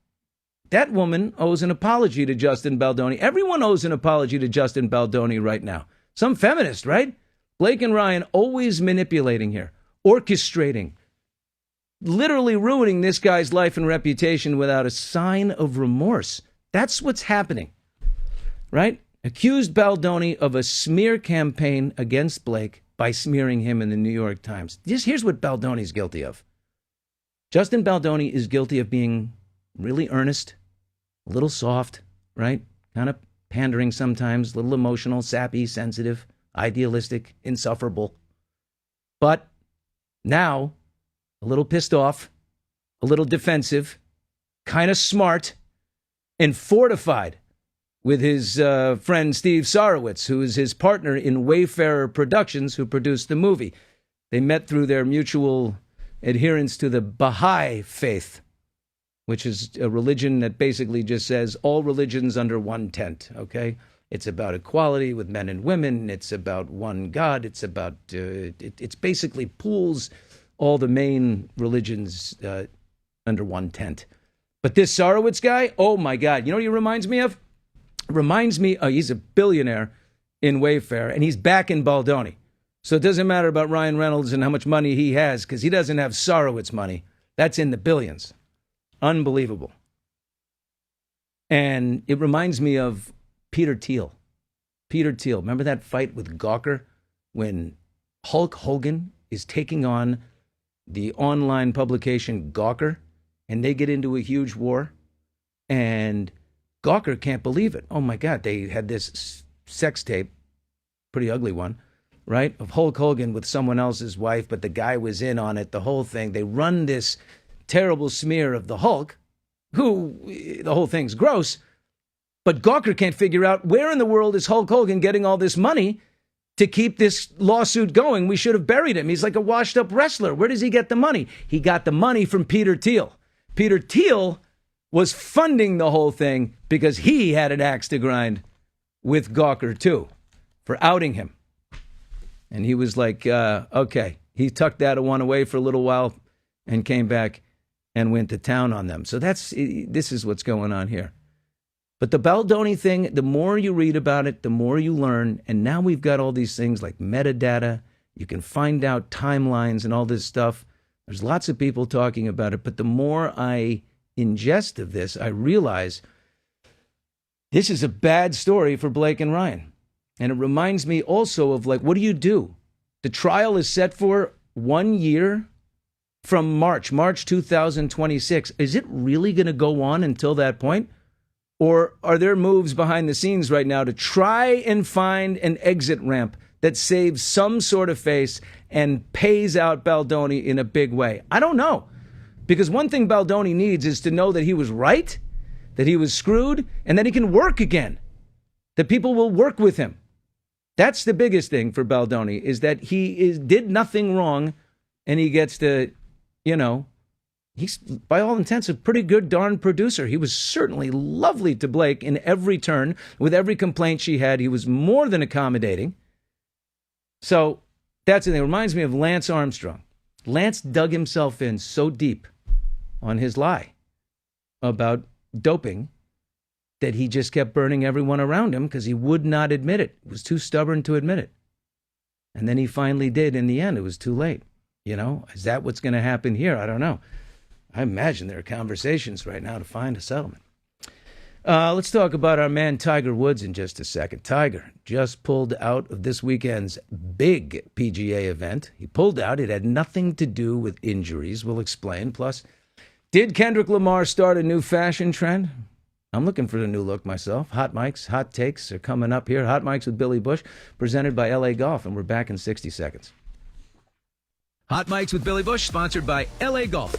that woman owes an apology to Justin Baldoni. Everyone owes an apology to Justin Baldoni right now. Some feminist, right? Blake and Ryan always manipulating here, orchestrating, literally ruining this guy's life and reputation without a sign of remorse. That's what's happening, right? Accused Baldoni of a smear campaign against Blake by smearing him in the New York Times. Here's what Baldoni's guilty of. Justin Baldoni is guilty of being really earnest, a little soft, right? Kind of pandering sometimes, a little emotional, sappy, sensitive, idealistic, insufferable. But now, a little pissed off, a little defensive, kind of smart, and fortified with his friend Steve Sarowitz, who is his partner in Wayfarer Productions, who produced the movie. They met through their mutual adherence to the Baha'i faith, which is a religion that basically just says all religions under one tent, okay? It's about equality with men and women. It's about one God. It's about, it's basically pools all the main religions under one tent. But this Sarowitz guy, oh my God, you know what he reminds me of? Reminds me, he's a billionaire in Wayfair, and he's back in Baldoni. So it doesn't matter about Ryan Reynolds and how much money he has, because he doesn't have Sarowitz money. That's in the billions. Unbelievable. And it reminds me of Peter Thiel. Peter Thiel, remember that fight with Gawker when Hulk Hogan is taking on the online publication Gawker, and they get into a huge war, and Gawker can't believe it. Oh my God, they had this sex tape, pretty ugly one, right, of Hulk Hogan with someone else's wife, but the guy was in on it, the whole thing. They run this terrible smear of the Hulk, who, the whole thing's gross, but Gawker can't figure out where in the world is Hulk Hogan getting all this money to keep this lawsuit going. We should have buried him. He's like a washed-up wrestler. Where does he get the money? He got the money from Peter Thiel. Peter Thiel was funding the whole thing because he had an axe to grind with Gawker, too, for outing him. And he was like, okay. He tucked that one away for a little while and came back and went to town on them. So this is what's going on here. But the Baldoni thing, the more you read about it, the more you learn. And now we've got all these things like metadata. You can find out timelines and all this stuff. There's lots of people talking about it. But the more I ingest of this, I realize this is a bad story for Blake and Ryan. And it reminds me also of, like, what do you do? The trial is set for 1 year from March 2026. Is it really going to go on until that point? Or are there moves behind the scenes right now to try and find an exit ramp that saves some sort of face and pays out Baldoni in a big way? I don't know. Because one thing Baldoni needs is to know that he was right, that he was screwed, and that he can work again, that people will work with him. That's the biggest thing for Baldoni, is that he did nothing wrong, and he gets to, he's, by all intents, a pretty good darn producer. He was certainly lovely to Blake in every turn. With every complaint she had, he was more than accommodating. So that's the thing. It reminds me of Lance Armstrong. Lance dug himself in so deep on his lie about doping that he just kept burning everyone around him because he would not admit it. He was too stubborn to admit it. And then he finally did. In the end, it was too late. Is that what's going to happen here? I don't know. I imagine there are conversations right now to find a settlement. Let's talk about our man Tiger Woods in just a second. Tiger just pulled out of this weekend's big PGA event. He pulled out. It had nothing to do with injuries. We'll explain. Plus, did Kendrick Lamar start a new fashion trend? I'm looking for the new look myself. Hot mics, hot takes are coming up here. Hot mics with Billy Bush, presented by LA Golf, and we're back in 60 seconds. Hot Mics with Billy Bush, sponsored by LA Golf.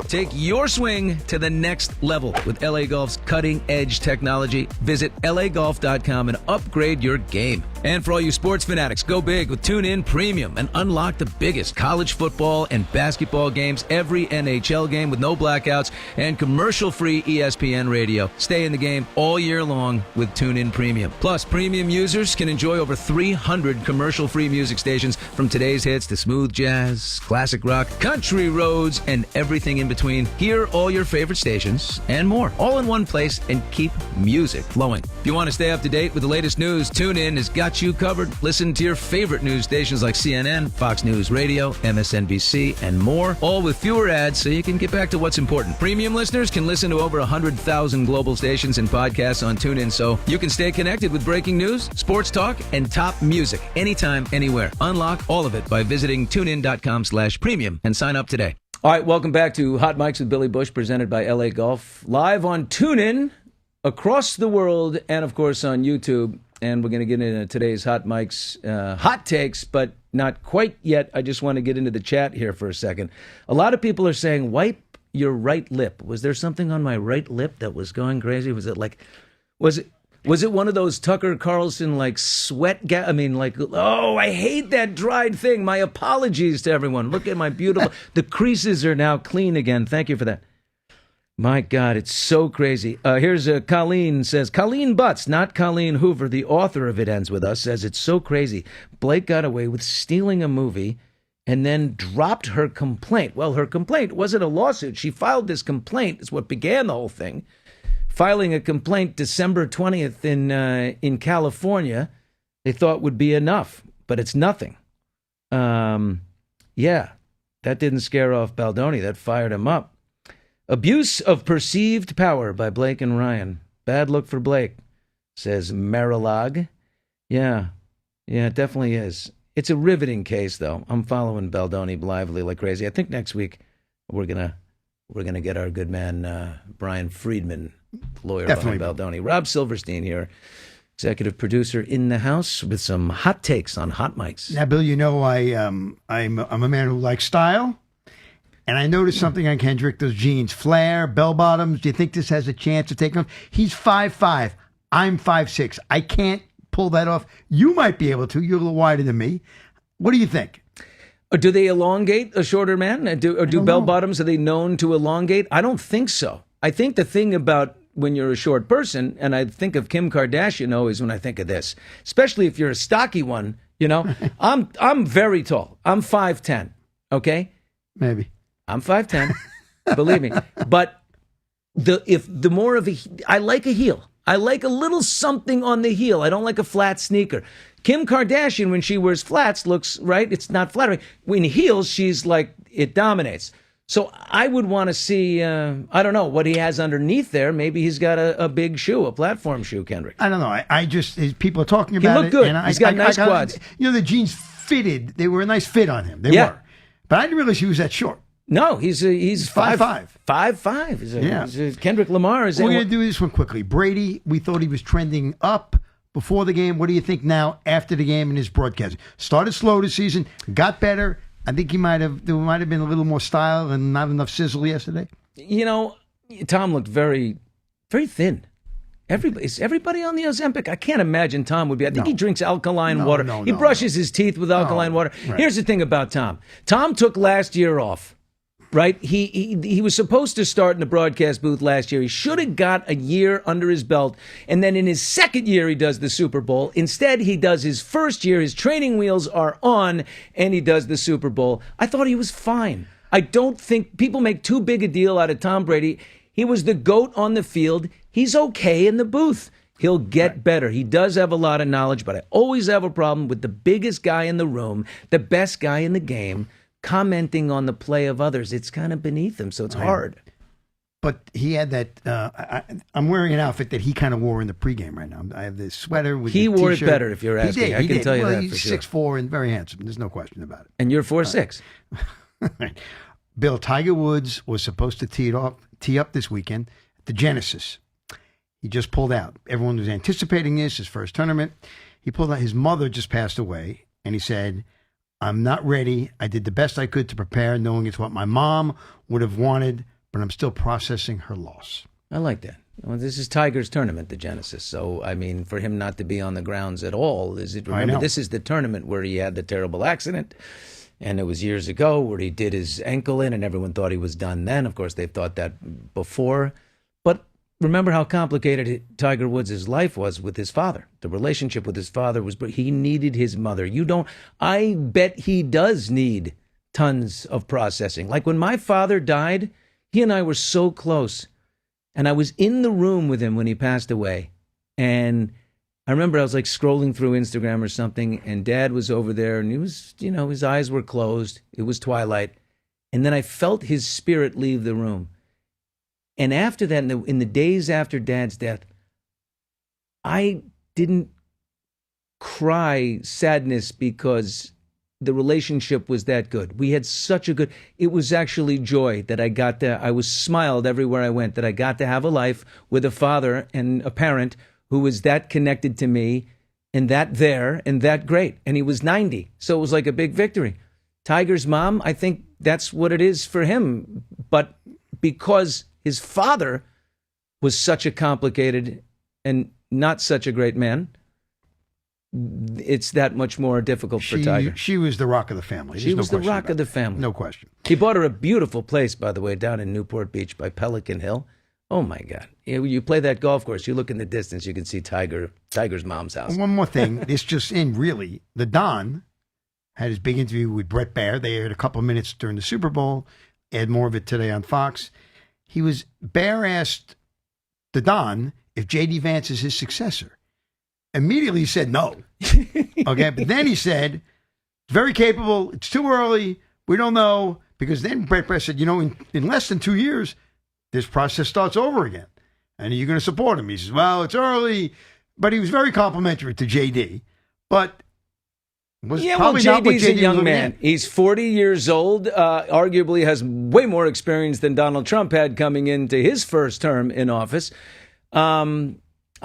Take your swing to the next level with LA Golf's cutting-edge technology. Visit LAGolf.com and upgrade your game. And for all you sports fanatics, go big with TuneIn Premium and unlock the biggest college football and basketball games, every NHL game with no blackouts, and commercial-free ESPN radio. Stay in the game all year long with TuneIn Premium. Plus, premium users can enjoy over 300 commercial-free music stations, from today's hits to smooth jazz, classic rock, country roads, and everything in between. Hear all your favorite stations and more, all in one place, and keep music flowing. If you want to stay up to date with the latest news, TuneIn has got you covered. Listen to your favorite news stations like CNN, Fox News Radio, MSNBC, and more, all with fewer ads so you can get back to what's important. Premium listeners can listen to over 100,000 global stations and podcasts on TuneIn, so you can stay connected with breaking news, sports talk, and top music anytime, anywhere. Unlock all of it by visiting tunein.com/premium and sign up today. All right, welcome back to Hot Mics with Billy Bush, presented by LA Golf, live on TuneIn, across the world, and of course on YouTube. And we're going to get into today's Hot Mics hot takes, but not quite yet. I just want to get into the chat here for a second. A lot of people are saying, wipe your right lip. Was there something on my right lip that was going crazy? Was it one of those Tucker Carlson, like, oh, I hate that dried thing. My apologies to everyone. Look at my beautiful, the creases are now clean again. Thank you for that. My God, it's so crazy. Here's Colleen says, Colleen Butts, not Colleen Hoover, the author of It Ends With Us, says it's so crazy. Blake got away with stealing a movie and then dropped her complaint. Well, her complaint wasn't a lawsuit. She filed this complaint. It's what began the whole thing. Filing a complaint December 20th in California, they thought would be enough, but it's nothing. Yeah, that didn't scare off Baldoni. That fired him up. Abuse of perceived power by Blake and Ryan. Bad look for Blake, says Marilag. Yeah, it definitely is. It's a riveting case, though. I'm following Baldoni blithely like crazy. I think next week we're gonna get our good man Brian Friedman, lawyer behind Baldoni. Rob Silverstein here, executive producer in the house, with some hot takes on Hot Mics. Now, Bill, you know I'm a man who likes style, and I noticed something on Kendrick. Those jeans, flare, bell bottoms. Do you think this has a chance of taking off? He's 5'5". I'm 5'6". I can't pull that off. You might be able to. You're a little wider than me. What do you think? Do they elongate a shorter man? Do bell bottoms, are they known to elongate? I don't think so. I think the thing about when you're a short person, and I think of Kim Kardashian always when I think of this, especially if you're a stocky one, you know, I'm very tall. I'm 5'10", okay? Maybe. I'm 5'10", believe me. But I like a heel. I like a little something on the heel. I don't like a flat sneaker. Kim Kardashian, when she wears flats, looks, right? It's not flattering. When heels, she's like, it dominates. So I would want to see, I don't know, what he has underneath there. Maybe he's got a big shoe, a platform shoe, Kendrick. I don't know. I just, people are talking about it. He looked good. And he's got nice quads. You know, the jeans fitted. They were a nice fit on him. They were. But I didn't realize he was that short. No, he's 5'5". 5'5". He's Kendrick Lamar. We're going to do this one quickly. Brady, we thought he was trending up before the game. What do you think now after the game in his broadcasting? Started slow this season, got better. I think there might have been a little more style and not enough sizzle yesterday. You know, Tom looked very, very thin. Is everybody on the Ozempic? I can't imagine Tom would be. I think he drinks alkaline water. He brushes his teeth with alkaline water. Right. Here's the thing about Tom. Tom took last year off. Right? He was supposed to start in the broadcast booth last year. He should have got a year under his belt. And then in his second year, he does the Super Bowl. Instead, he does his first year. His training wheels are on, and he does the Super Bowl. I thought he was fine. I don't think people make too big a deal out of Tom Brady. He was the GOAT on the field. He's okay in the booth. He'll get better. He does have a lot of knowledge, but I always have a problem with the biggest guy in the room, the best guy in the game, commenting on the play of others. It's kind of beneath him, so it's hard. But he had that. I'm wearing an outfit that he kind of wore in the pregame right now. I have this sweater with. He wore t-shirt. it better, if you're asking. I can tell you that for sure. He's 6'4" and very handsome. There's no question about it. And you're 4'6". Bill, Tiger Woods was supposed to tee up this weekend at the Genesis. He just pulled out. Everyone was anticipating this, his first tournament. He pulled out. His mother just passed away, and he said, I'm not ready. I did the best I could to prepare, knowing it's what my mom would have wanted, but I'm still processing her loss. I like that. Well, this is Tiger's tournament, the Genesis. So, I mean, for him not to be on the grounds at all, remember, this is the tournament where he had the terrible accident. And it was years ago where he did his ankle in, and everyone thought he was done then. Of course, they've thought that before. But remember how complicated Tiger Woods' life was with his father. The relationship with his father was, he needed his mother. I bet he does need tons of processing. Like when my father died, he and I were so close. And I was in the room with him when he passed away. And I remember I was like scrolling through Instagram or something, and Dad was over there, and he was, his eyes were closed. It was twilight. And then I felt his spirit leave the room. And after that, in the days after Dad's death, I didn't cry sadness because the relationship was that good. We had such a good, it was actually joy that I was smiled everywhere I went, that I got to have a life with a father and a parent who was that connected to me and that there and that great. And he was 90. So it was like a big victory. Tiger's mom, I think that's what it is for him. But because his father was such a complicated and not such a great man, it's that much more difficult for Tiger. She was the rock of the family. She was the rock of the family. No question. He bought her a beautiful place, by the way, down in Newport Beach by Pelican Hill. Oh, my God. You play that golf course, you look in the distance, you can see Tiger's mom's house. One more thing. This just in, really. The Don had his big interview with Brett Baer. They aired a couple of minutes during the Super Bowl. Aired more of it today on Fox. Baer asked the Don if J.D. Vance is his successor. Immediately he said no. Okay, but then he said, very capable, it's too early, we don't know, because then Brett Baer said, in less than 2 years, this process starts over again. And are you going to support him? He says, well, it's early, but he was very complimentary to JD, but was probably not what JD's JD a young was man. at. He's 40 years old, arguably has way more experience than Donald Trump had coming into his first term in office.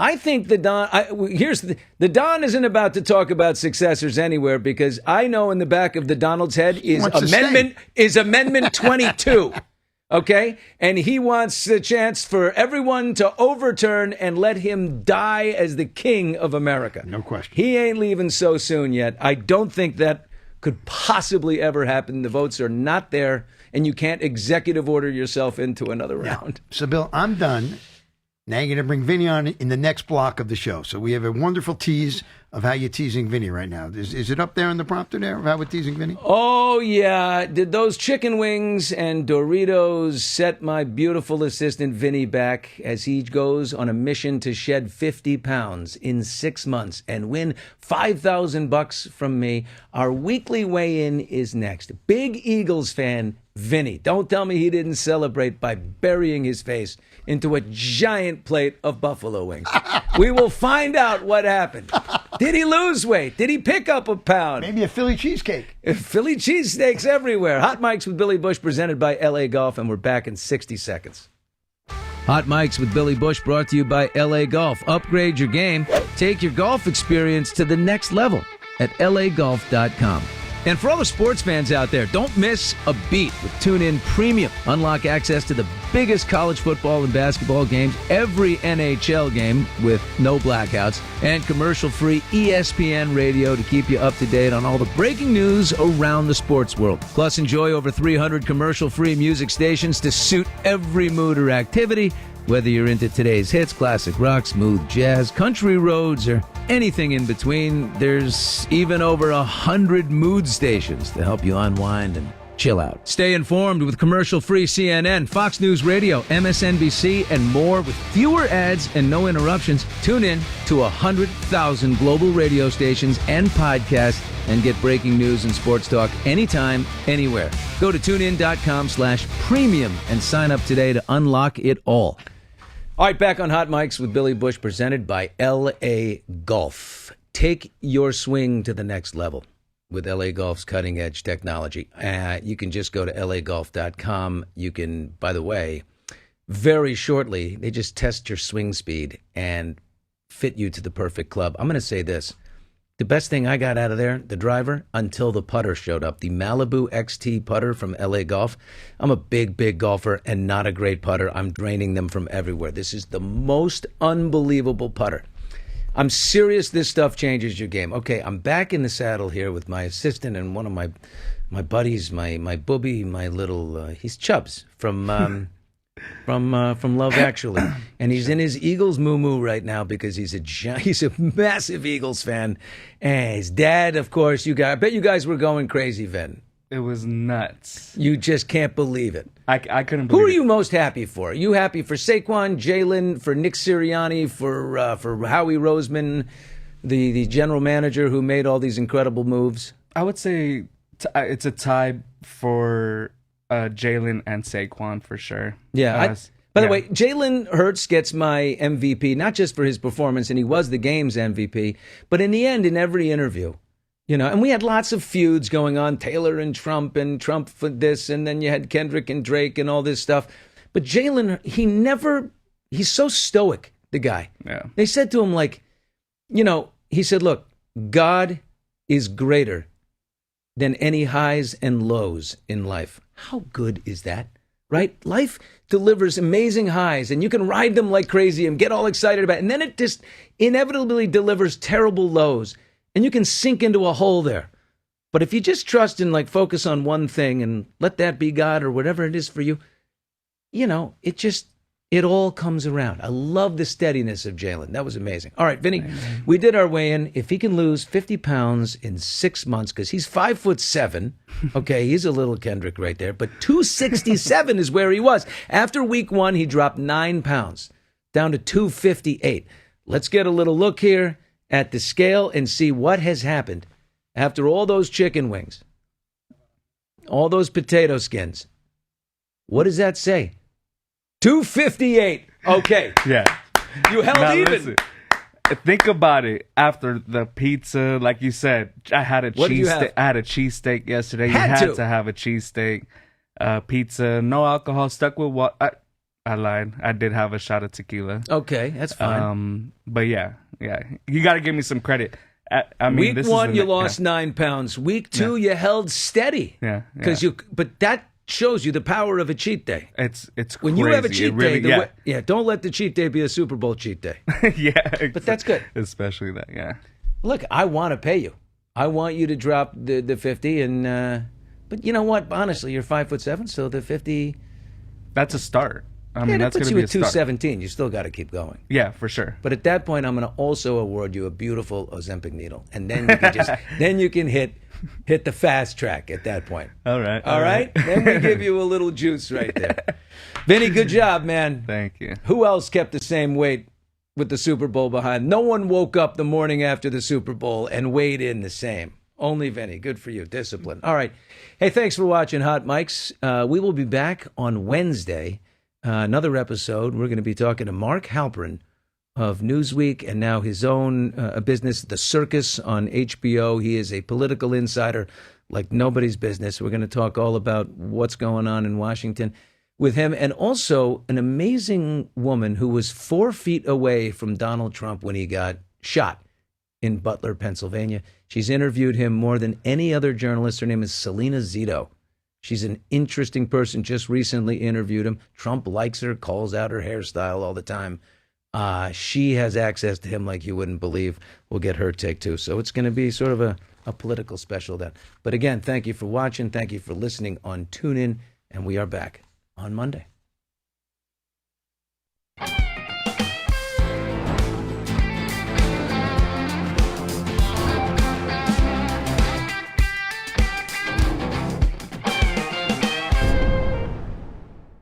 I think the Don isn't about to talk about successors anywhere, because I know in the back of the Donald's head is Amendment 22. Okay? And he wants a chance for everyone to overturn and let him die as the king of America. No question. He ain't leaving so soon yet. I don't think that could possibly ever happen. The votes are not there, and you can't executive order yourself into another round. So, Bill, I'm done. Now you're going to bring Vinny on in the next block of the show. So we have a wonderful tease of how you're teasing Vinny right now. Is it up there in the prompter there of how we're teasing Vinny? Oh, yeah. Did those chicken wings and Doritos set my beautiful assistant Vinny back as he goes on a mission to shed 50 pounds in 6 months and win $5,000 from me? Our weekly weigh-in is next. Big Eagles fan, Vinny. Don't tell me he didn't celebrate by burying his face into a giant plate of buffalo wings. We will find out what happened. Did he lose weight? Did he pick up a pound? Maybe a Philly cheesecake. Philly cheesesteaks everywhere. Hot Mics with Billy Bush presented by LA Golf, and we're back in 60 seconds. Hot Mics with Billy Bush brought to you by LA Golf. Upgrade your game. Take your golf experience to the next level at lagolf.com. And for all the sports fans out there, don't miss a beat with TuneIn Premium. Unlock access to the biggest college football and basketball games, every NHL game with no blackouts, and commercial-free ESPN radio to keep you up to date on all the breaking news around the sports world. Plus, enjoy over 300 commercial-free music stations to suit every mood or activity, whether you're into today's hits, classic rock, smooth jazz, country roads, or anything in between. There's even over 100 mood stations to help you unwind and chill out. Stay informed with commercial-free CNN, Fox News Radio, MSNBC, and more with fewer ads and no interruptions. Tune in to 100,000 global radio stations and podcasts and get breaking news and sports talk anytime, anywhere. Go to tunein.com/premium and sign up today to unlock it all. All right, back on Hot Mics with Billy Bush, presented by LA Golf. Take your swing to the next level with LA Golf's cutting-edge technology. You can just go to lagolf.com. You can, by the way, very shortly, they just test your swing speed and fit you to the perfect club. I'm going to say this. The best thing I got out of there, the driver, until the putter showed up. The Malibu XT putter from LA Golf. I'm a big, big golfer and not a great putter. I'm draining them from everywhere. This is the most unbelievable putter. I'm serious this stuff changes your game. Okay, I'm back in the saddle here with my assistant and one of my buddies, my booby, my little, he's Chubbs from Love Actually, and he's in his Eagles moo right now because he's a massive Eagles fan, and his dad, of course. I bet you guys were going crazy, Vin. It was nuts. You just can't believe it. I couldn't believe it. Who are you most happy for? Are you happy for Saquon, Jalen, for Nick Sirianni, for Howie Roseman, the general manager who made all these incredible moves? I would say it's a tie for Jalen and Saquon for sure. Yeah. By the way, Jalen Hurts gets my MVP, not just for his performance, and he was the game's MVP, but in the end, in every interview. And we had lots of feuds going on, Taylor and Trump for this, and then you had Kendrick and Drake and all this stuff. But Jalen, he's so stoic, the guy. Yeah. They said to him, he said, look, God is greater than any highs and lows in life. How good is that? Right? Life delivers amazing highs, and you can ride them like crazy and get all excited about it. And then it just inevitably delivers terrible lows, and you can sink into a hole there. But if you just trust and focus on one thing and let that be God or whatever it is for you, it all comes around. I love the steadiness of Jalen. That was amazing. All right, Vinny, we did our weigh-in. If he can lose 50 pounds in 6 months, because he's 5'7", okay, he's a little Kendrick right there, but 267 is where he was. After week 1, he dropped 9 pounds, down to 258. Let's get a little look here at the scale and see what has happened after all those chicken wings, all those potato skins. What does that say? 258. Okay. Yeah. You held now, even. Listen, think about it. After the pizza, like you said, I had a cheesesteak. I had a cheesesteak yesterday. You had to have a cheesesteak, pizza, no alcohol, stuck with what? I lied. I did have a shot of tequila. Okay, that's fine. But yeah. You got to give me some credit. I mean, week 1, you lost 9 pounds. Week 2, you held steady. Yeah. But that shows you the power of a cheat day. It's when crazy. You have a cheat really, day. Don't let the cheat day be a Super Bowl cheat day. But that's good. Especially that. Yeah. Look, I want to pay you. I want you to drop the 50, and but you know what? Honestly, you're 5'7", so the 50. That's a start. I mean, that's going to be a start. 217. You still got to keep going. Yeah, for sure. But at that point, I'm going to also award you a beautiful Ozempic needle, and then you can you can hit the fast track at that point. All right. Then we give you a little juice right there. Vinny, good job, man. Thank you. Who else kept the same weight with the Super Bowl behind? No one woke up the morning after the Super Bowl and weighed in the same. Only Vinny. Good for you. Discipline. All right. Hey, thanks for watching Hot Mics. We will be back on Wednesday. Another episode. We're going to be talking to Mark Halperin of Newsweek and now his own business, The Circus, on HBO. He is a political insider like nobody's business. We're going to talk all about what's going on in Washington with him, and also an amazing woman who was 4 feet away from Donald Trump when he got shot in Butler, Pennsylvania. She's interviewed him more than any other journalist. Her name is Selena Zito. She's an interesting person. Just recently interviewed him. Trump likes her, calls out her hairstyle all the time. She has access to him like you wouldn't believe. We'll get her take too. So it's going to be sort of a political special then. But again, thank you for watching. Thank you for listening on TuneIn. And we are back on Monday.